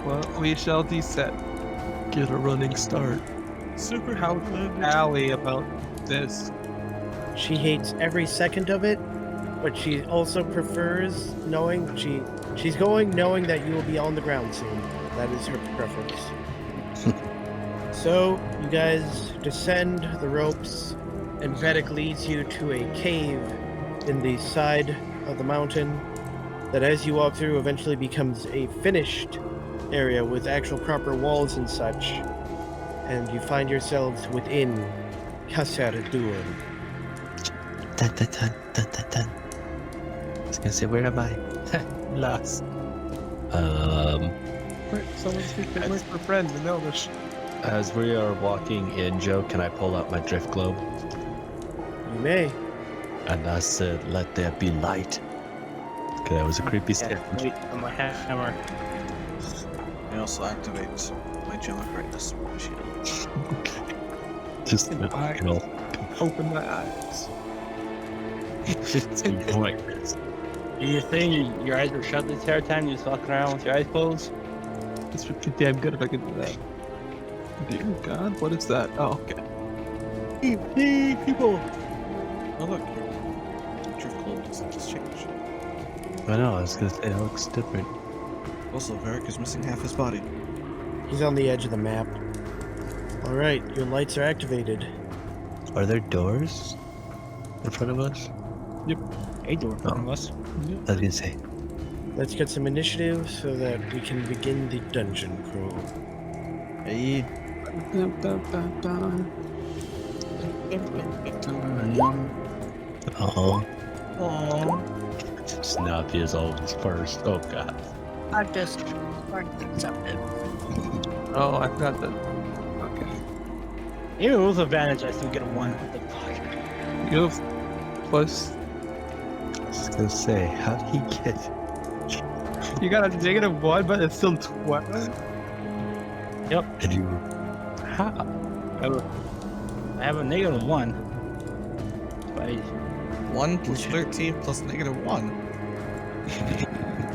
Well, we shall descend. Get a running start. Super how Allie about this. She hates every second of it, but she also prefers knowing she's going knowing that you will be on the ground soon. That is her preference. So you guys descend the ropes, and Vedic leads you to a cave in the side of the mountain that, as you walk through, eventually becomes a finished area with actual proper walls and such. And you find yourselves within Kasser Dur. Dun, dun, dun, dun, dun, dun. I was gonna say, where am I? Lost. Someone speak the word for friends in Elvish. As we are walking in, Joe, can I pull out my drift globe? You may. And I said, let there be light. Okay, that was a creepy Yeah, sound. wait on my hammer. I also activate my gemma brightness machine. Just, I- you know, Open my eyes. go like this. You're saying your eyes were shut the entire time? You just walking around with your eyes closed? This would be damn good if I could do that. Dear God, what is that? Oh, okay. Hey, people! Oh look, your drift globe just changed. I know, I was gonna say, it looks different. Also, Varric is missing half his body. He's on the edge of the map. Alright, your lights are activated. Are there doors in front of us? A door in front of us. I was gonna say. Let's get some initiative so that we can begin the dungeon crawl. Hey, Oh, oh, Snappy is always first. Oh god. I've just already accepted. Oh, I forgot that. Okay. Even with advantage, I still get a 1. What the fuck? You have plus. I was gonna say, how did he get? You got a -1, but it's still 12. And you How? I have a -1. But 1 plus 13 plus -1.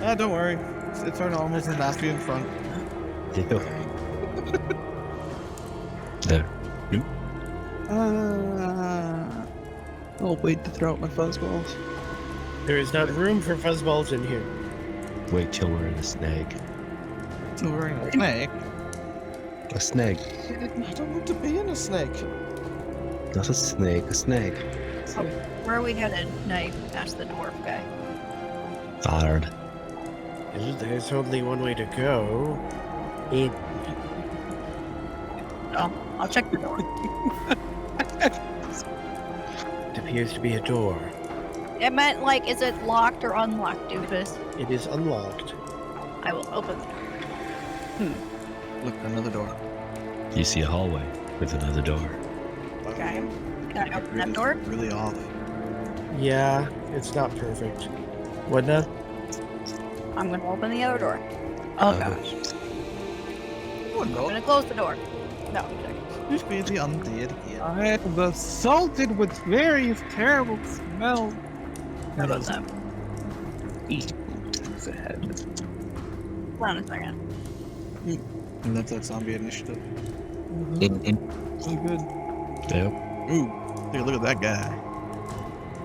Ah, don't worry. It's our normals and Nappy in front. Ew. There. I'll wait to throw out my fuzzballs. There is not room for fuzzballs in here. Wait till we're in a snag. So we're in a snake. A snag. I don't want to be in a snake. Not a snake, a snag. Where are we headed? Night, asked the dwarf guy. Hard. There's only one way to go. It Oh, I'll check the door. appears to be a door. It meant, like, is it locked or unlocked, doofus? It is unlocked. I will open the door. Look, another door. You see a hallway with another door. Okay. Can I open that door? Really off. Yeah, it's not perfect. What now? I'm gonna open the other door. Oh gosh. Oh I'm no, gonna close the door. No, I'm joking. who's being the undead here? I am assaulted with various terrible smells. How about that? Eat ahead. Hold on a second. And that's that zombie initiative. So good. Yep. Ooh, hey, look at that guy.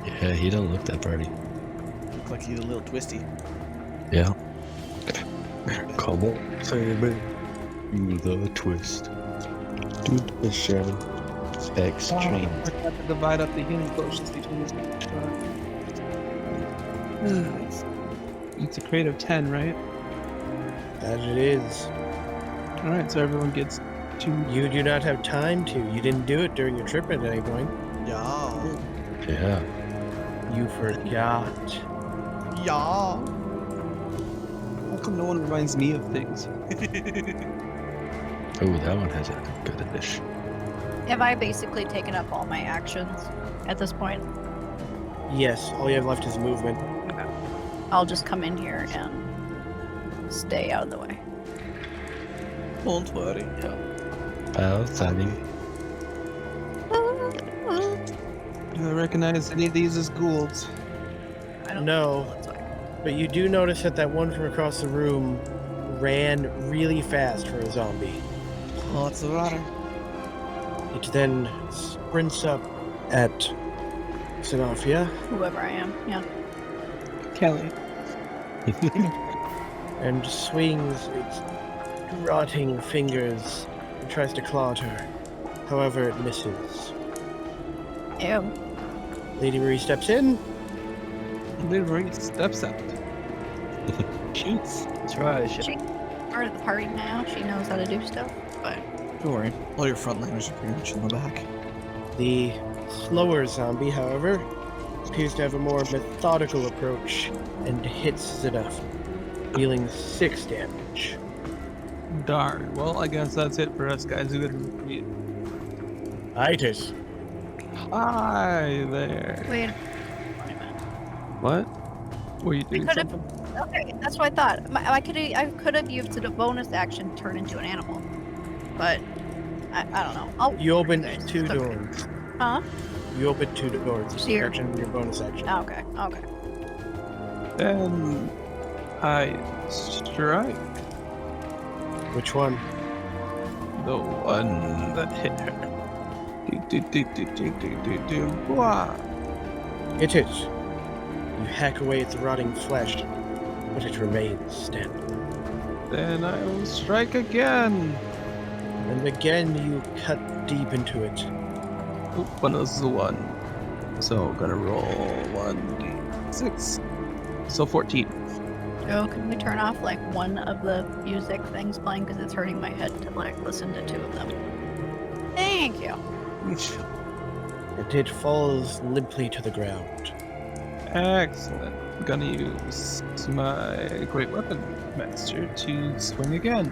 Yeah, he don't look that pretty. Look like he's a little twisty. Yeah. Come on, say me. Do the twist. Do the Shannon. Extreme. I forgot to divide up the healing potions between these. It's a crate of 10, right? That it is. Alright, so everyone gets 2. You do not have time to. You didn't do it during your trip at any point. Yeah. Yeah. You forgot. Yeah. How come no one reminds me of things? Oh, that one has a good dish. Have I basically taken up all my actions at this point? Yes, all you have left is movement. I'll just come in here and stay out of the way. Don't worry. Well, timing. Do I recognize any of these as ghouls? I don't No. know. It's like, But you do notice that one from across the room ran really fast for a zombie. What's the matter? It then sprints up at Xenofia whoever I am, yeah. Kelly. and swings its rotting fingers and tries to claw at her. However, it misses. Ew. Lady Marie steps in. Literally steps out. Shoots. That's right. She's part of the party now. She knows how to do stuff, but Don't worry. All your frontliners are pretty much in the back. The slower zombie, however, appears to have a more methodical approach and hits enough, dealing 6 damage. Darn. Well, I guess that's it for us guys who didn't read. Titus. Hi there. wait a minute. What? Were you doing could've- something? Okay, that's what I thought. I could have used the bonus action to turn into an animal, but I don't know. You opened Guys, 2 okay. doors. Huh? You opened 2 doors. Here. Action in your bonus action. Oh, okay. Okay. Then I strike Which one? the one that hit her. Wah. It is. You hack away its rotting flesh, but it remains standing. Then I will strike again. And again you cut deep into it. Oop, one is the 1. So gonna roll 1d6. So 14. Joe, can we turn off like one of the music things playing because it's hurting my head to like listen to 2 of them? Thank you. And it falls limply to the ground. Excellent. Gonna use my great weapon master to swing again.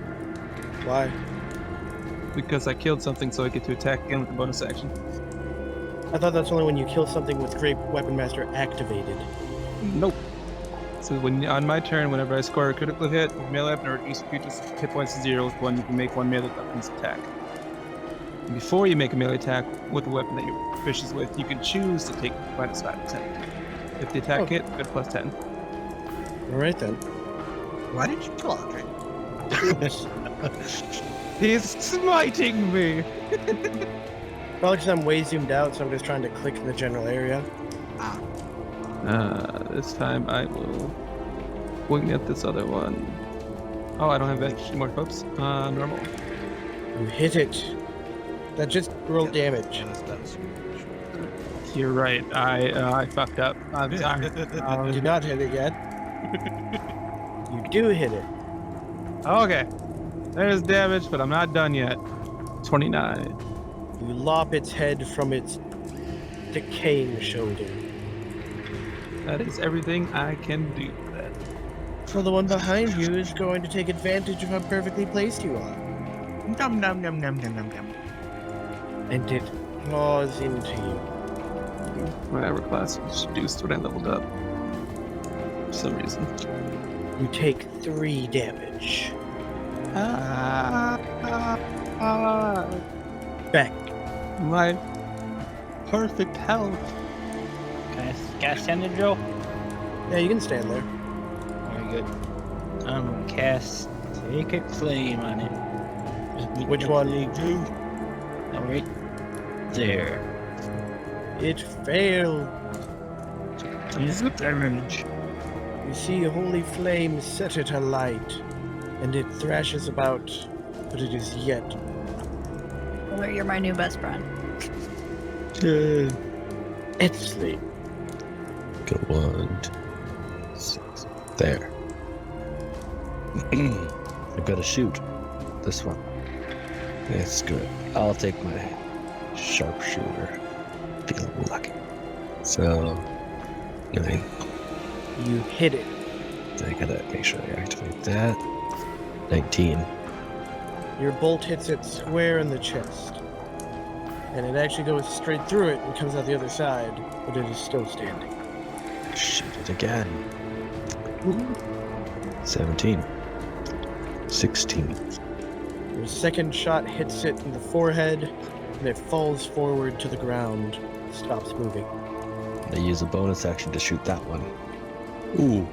Why? Because I killed something, so I get to attack again with the bonus action. I thought that's only when you kill something with Great Weapon Master activated. Nope. So when on my turn, whenever I score a critical hit with melee weapon or reduce creature's hit points to 0 with 1, you can make 1 melee weapon's attack. And before you make a melee attack with the weapon that you're proficient with, you can choose to take -5%. If the attack hit, you get +10. Alright then. Why did you kill Andre? He's smiting me! Probably because I'm way zoomed out, so I'm just trying to click in the general area. This time I will wing at this other one. Oh, I don't have any more folks. Normal. You hit it. That just rolled damage. That was You're right. I fucked up. I'm sorry. You did not hit it yet. You do hit it. Okay. There's damage, but I'm not done yet. 29. You lop its head from its decaying shoulder. That is everything I can do. So the one behind you is going to take advantage of how perfectly placed you are. Num num num num num num num. And it claws into you. My armor class was reduced when I leveled up. For some reason. You take 3 damage. Back. My perfect health. Can I stand there, Joe? Yeah, you can stand there. Very good. I'm gonna cast Sacred Flame on it. Which one? Oh, right there. It failed. Use the damage. You see a holy flame set it alight, and it thrashes about, but it is yet Well, you're my new best friend. Exley. Go 1, 6. There. I've got to shoot this one. It's good. I'll take my sharpshooter. Feeling lucky. So, 9. You hit it. I gotta make sure I activate that. 19. Your bolt hits it square in the chest. And it actually goes straight through it and comes out the other side, but it is still standing. Shoot it again. 17. 16. Your second shot hits it in the forehead, and it falls forward to the ground, stops moving. I use a bonus action to shoot that one. Ooh,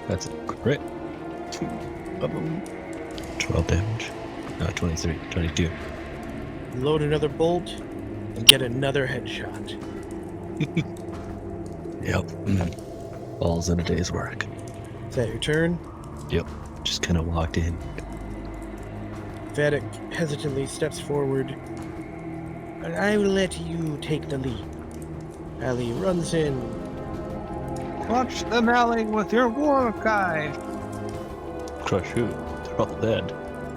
that's a crit. 12 damage. No, 23, 22. Load another bolt, and get another headshot. Yep. All's in a day's work. Is that your turn? Yep. Just kind of walked in. Vadik hesitantly steps forward. I will let you take the lead. Ali runs in. Watch the mailing with your war guy. Crush who? They're all dead.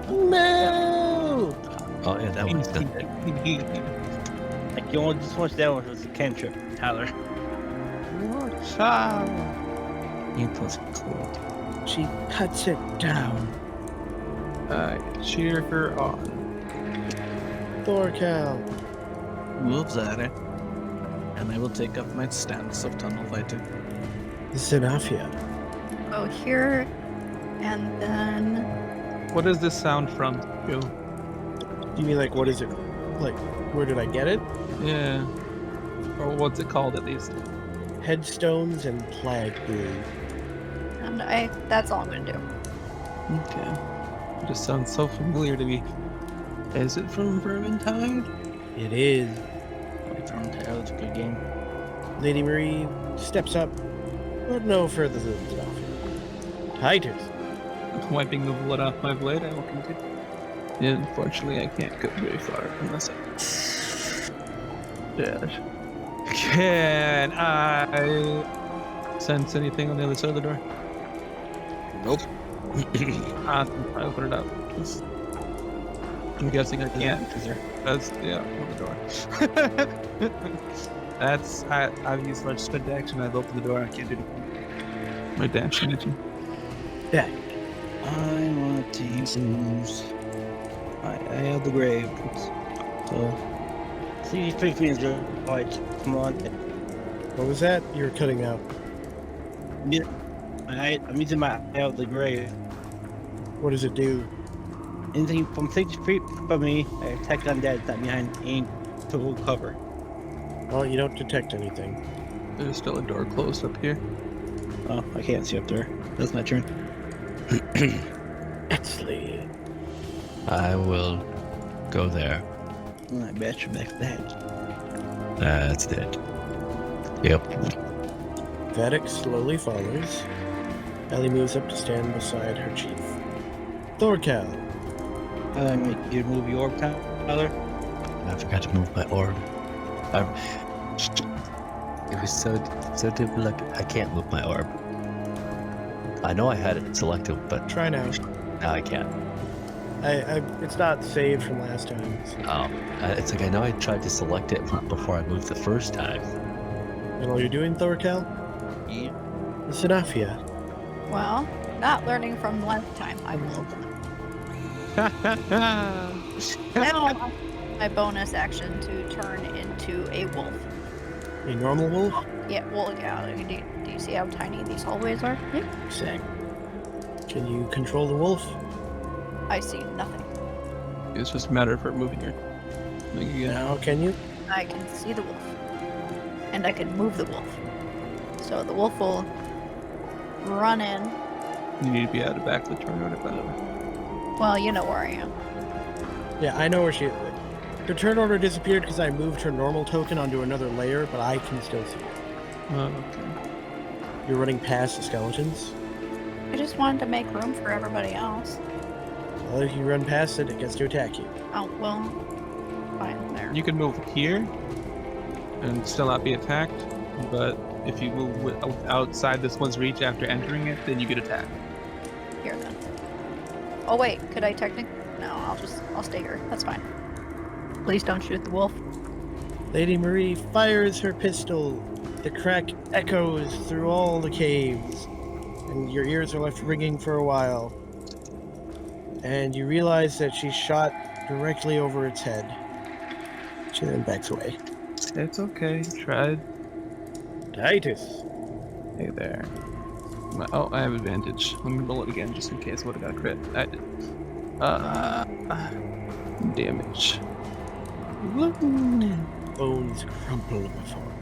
No! Oh, yeah, that one's dead. Like you only just watched that one was a cantrip, Tyler. Watch out. You plus cool. She cuts it down. I cheer her on. Thorkel. Moves at it. And I will take up my stance of tunnel fighting. Zenafia. Go here, and then What is this sound from? Yo. You mean like, what is it? Like, where did I get it? Yeah. Or what's it called at least? Headstones and plague brew. and that's all I'm gonna do. Okay. It just sounds so familiar to me. Is it from Vermintide? It is. That's a good game. Lady Marie steps up, but no further than Zenafia. Titus. Wiping the blood off my blade, I will continue. Yeah, unfortunately, I can't go very far unless I dash. Can I sense anything on the other side of the door? Nope. I open it up. I'm guessing I can't. That's on the door. That's I've used my sprint action. I've opened the door. I can't do my dash action. Yeah. I want to use I have the grave. So see 3 feet like come on. What was that? You were cutting out. I'm using my eye of the grave. What does it do? Anything from 6 feet from me, I attack undead that behind aim to cover. Well, you don't detect anything. There's still a door closed up here. Oh, I can't see up there. That's my turn. Exley. I will go there. I bet you back that. That's it. Yep. Vadik slowly follows. Ellie moves up to stand beside her chief. Thorkel. Make you move your orb, Tyler. I forgot to move my orb. It was so difficult. Like, I can't move my orb. I know I had it selected, but Try now. now I can't. It's not saved from last time. So. It's like I know I tried to select it before I moved the first time. And all you're doing, Thorkel? Yeah. Zenafia. Well, not learning from last time, I will. Now, my bonus action to turn into a wolf. A normal wolf? Yeah, well, yeah. Do you see how tiny these hallways are? Yeah. Exact. Can you control the wolf? I see nothing. It's just a matter of her moving her. Now, can you? I can see the wolf. And I can move the wolf. So the wolf will run in. You need to be out of back of the turn order, by the way. Well, you know where I am. Yeah, I know where she is. Her turn order disappeared because I moved her normal token onto another layer, but I can still see it. Oh, okay. You're running past the skeletons? I just wanted to make room for everybody else. Well, if you run past it, it gets to attack you. Oh, well, there. You can move here and still not be attacked, but if you move outside this one's reach after entering it, then you get attacked. Here then. Oh wait, could I technically? No, I'll stay here. That's fine. Please don't shoot the wolf. Lady Marie fires her pistol. The crack echoes through all the caves, and your ears are left ringing for a while. And you realize that she shot directly over its head. She then backs away. It's okay. Tried. Titus. Hey there. Oh, I have advantage. Let me roll it again just in case I would have got a crit. I did. Damage. Bones crumple before.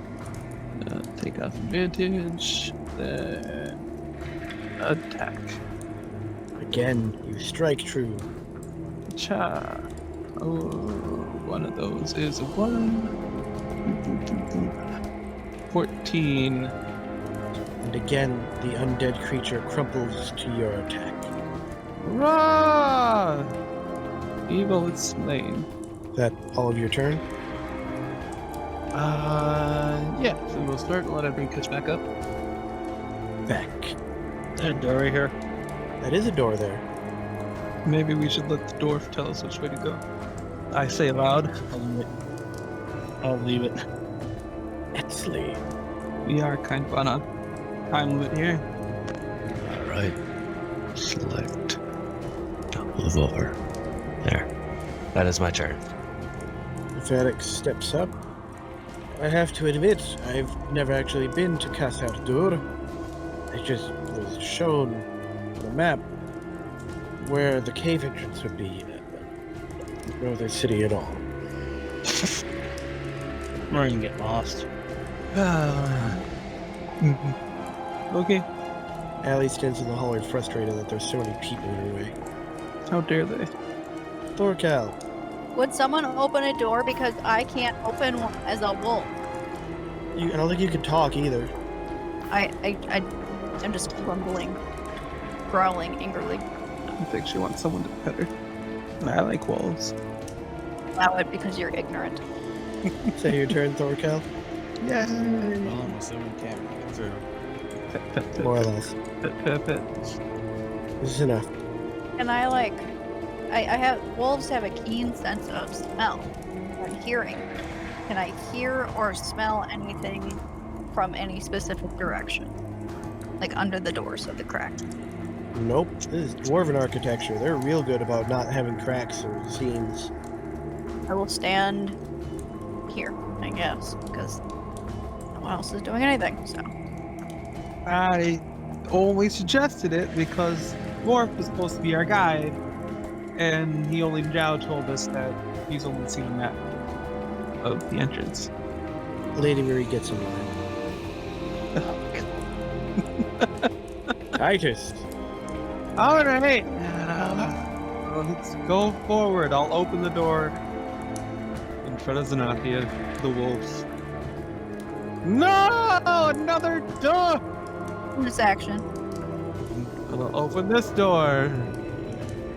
Take off advantage. Then attack. Again, you strike true. Cha. Oh, one of those is a 1. 14. And again, the undead creature crumples to your attack. Rah! Evil is slain. Is that all of your turn? Yeah. So we'll start and let everyone catch back up. Back. That door right here. That is a door there. Maybe we should let the dwarf tell us which way to go. I say aloud. I'll leave it. Exley. We are kind of on a time limit here. Alright. Select. Move over. There. That is my turn. Emphatic steps up. I have to admit, I've never actually been to Khazad-dûr. I just was shown the map where the cave entrance would be. No other city at all. We're gonna get lost. Okay. Allie stands in the hallway frustrated that there's so many people in her way. How dare they? Thorcal, Would someone open a door because I can't open one as a wolf? I don't think you can talk either. I'm just grumbling, growling angrily. I think she wants someone to pet her. I like wolves. Allow it because you're ignorant. Say your turn, Thorcal. Yeah. Well, I'm assuming we can't get through. Pet, pet, pet, More or less. pet, pet, pet. This is enough. And I have wolves have a keen sense of smell and hearing. Can I hear or smell anything from any specific direction? Like under the doors of the crack. Nope. This is Dwarven architecture. They're real good about not having cracks or seams. I will stand here, I guess, because no one else is doing anything, so. I only suggested it because Morph was supposed to be our guide, and he only now told us that he's only seen a map of the entrance. Lady Marie gets in line. Titus. All right, let's go forward. I'll open the door in front of Xanathia, the wolves. No, another door. Bonus action. I'll open this door.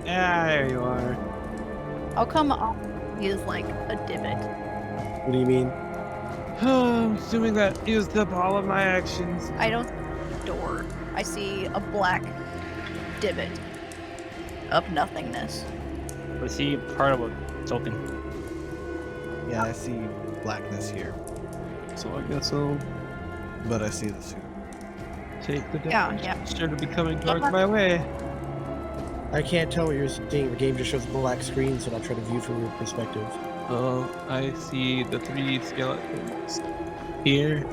Yeah, there you are. How come he is like a divot? What do you mean? I'm assuming that used up all of my actions. I don't see a door. I see a black divot of nothingness. Was he part of a token? Yeah, I see blackness here, So I guess I'll but I see this here. take the Yeah, damage. yeah. Sure to be coming towards my way. I can't tell what you're seeing. The game just shows black screens, and I'll try to view from your perspective. I see the 3 skeletons here,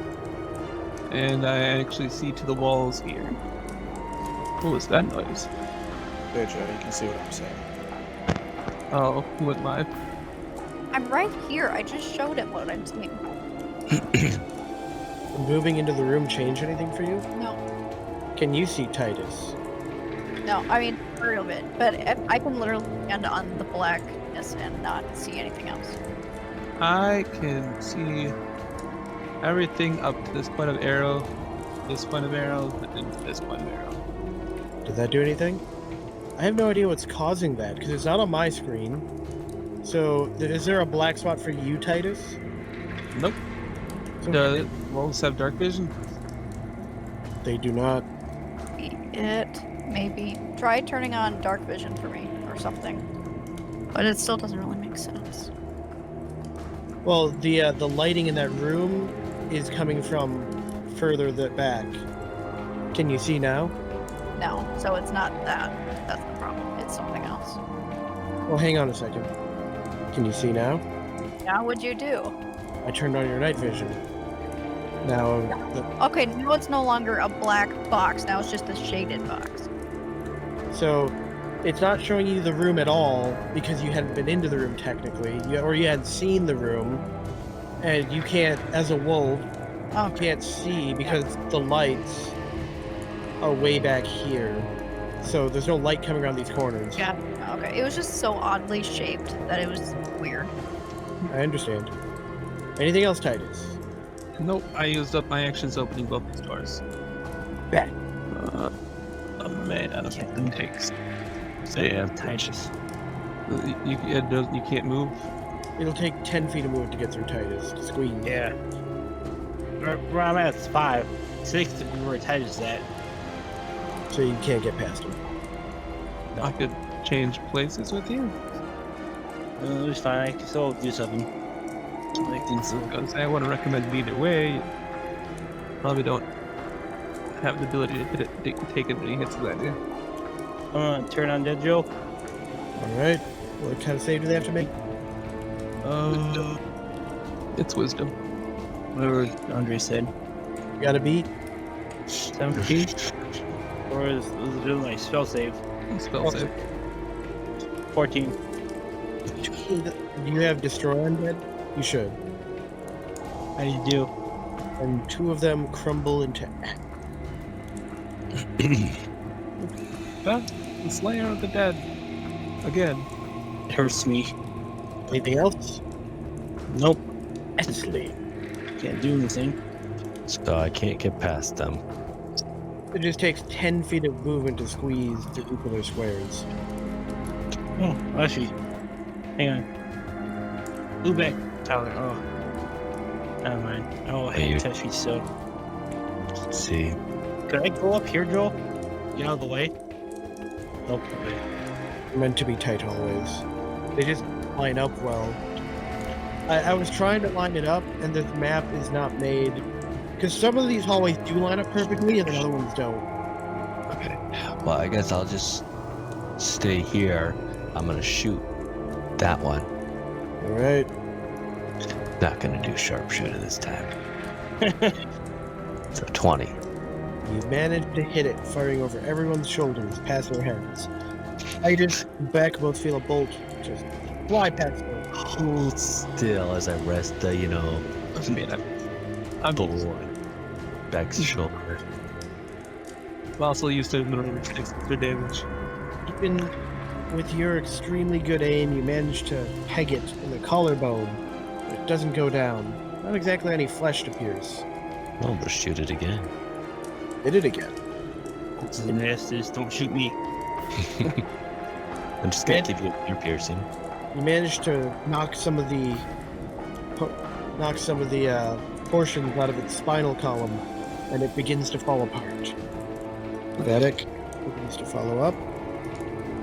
and I actually see to the walls here. What was that noise? There, Joe, you can see what I'm saying. Oh, who went live? I'm right here. I just showed him what I'm seeing. Moving into the room change anything for you? No, Can you see Titus? no. I mean, a little bit, but I can literally stand on the blackness and not see anything else. I can see everything up to this point of arrow, this point of arrow, and this point of arrow. Did that do anything? I have no idea what's causing that, because it's not on my screen. So, is there a black spot for you, Titus? Nope. So The wolves have dark vision. they do not. It maybe try turning on dark vision for me or something, but it still doesn't really make sense. Well, the lighting in that room is coming from further back. Can you see now? No, so it's not that. That's the problem. It's something else. Well, hang on a second. Can you see now? Now, what'd you do? I turned on your night vision. Now, Okay, now it's no longer a black box. Now it's just a shaded box. so it's not showing you the room at all because you hadn't been into the room technically, or you hadn't seen the room, and you can't, as a wolf, Oh, you can't see because the lights are way back here. So there's no light coming around these corners. yeah. Okay, it was just so oddly shaped that it was weird. I understand. Anything else, Titus? Nope. I used up my actions opening both these doors. Bet. A man out of it takes. Yeah. Titus. You can't move. It'll take 10 feet of movement to get through Titus. To squeeze. Yeah. Where I'm at is 5. 6 to be where Titus is at. So you can't get past him. I could change places with you. It was fine. I can still do something. I can I was gonna say I wouldn't recommend it either way. You probably don't have the ability to hit it, take it when he hits that. Yeah. I'm gonna turn on Dead Joe. Alright. What kind of save do they have to make? It's wisdom. Whatever Andre said. You gotta beat. 17? Or is it doing my spell save? Spell save. 14. Do you have Destroy Undead? You should. I do. And 2 of them crumble into The Slayer of the Dead. Again. It hurts me. anything else? Nope. Excellent. Can't do anything. So I can't get past them. It just takes 10 feet of movement to squeeze through each of their squares. Oh, actually. Hang on. Move back, Tyler. Oh. Never mind. Oh, I Hey, you- hate touch feet still. Let's see. Could I go up here, Joel? Get out of the way? Nope. Okay. Meant to be tight hallways. They just line up well. I was trying to line it up, and this map is not made. Because some of these hallways do line up perfectly, and the other ones don't. Okay. Well, I guess I'll just stay here. I'm gonna shoot that one. Alright. Not gonna do sharpshooter this time. So 20. You managed to hit it, firing over everyone's shoulders, past their heads. Titus and Beck both feel a bolt just fly past them. Hold still as I rest the, I mean, I'm Beck's shoulder. also used to ignore 6 extra damage. Even with your extremely good aim, you manage to peg it in the collarbone. But it doesn't go down. Not exactly any flesh to pierce. Well, we'll shoot it again. Hit it again. This is nasty. Don't shoot me. I'm just gonna give you ear piercing. You manage to knock some of the portions out of its spinal column, and it begins to fall apart. Vedic begins to follow up,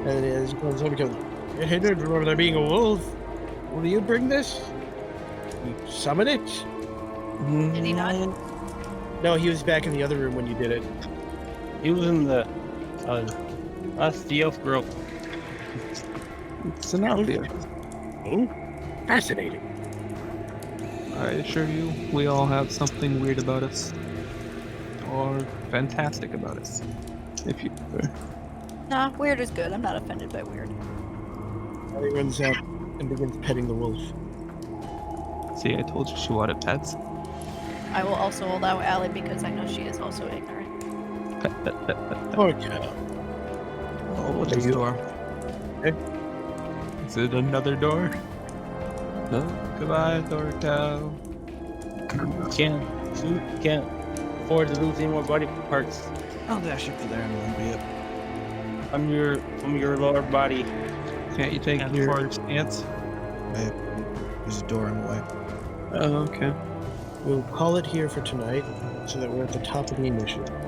and as it goes up, he goes, "It hindered from there being a wolf. Will you bring this? You summon it?" Did he not? No, he was back in the other room when you did it. He was in the. That's the elf girl. It's an obvious. Oh, fascinating. I assure you, we all have something weird about us. Or fantastic about us. If you prefer. Nah, weird is good. I'm not offended by weird. He runs up and begins petting the wolf. See, I told you she wanted pets. I will also allow Allie because I know she is also ignorant. Oh, yeah. Oh, what's Are this you- door? Eh? Is it another door? No. Goodbye, Thorkel. Can't afford to lose any more body parts. I'll dash up to there and one be up. From your lower body. Can't you take Can't your afford- stance? There's a door in the way. Oh, okay. We'll call it here for tonight, so that we're at the top of the initiative.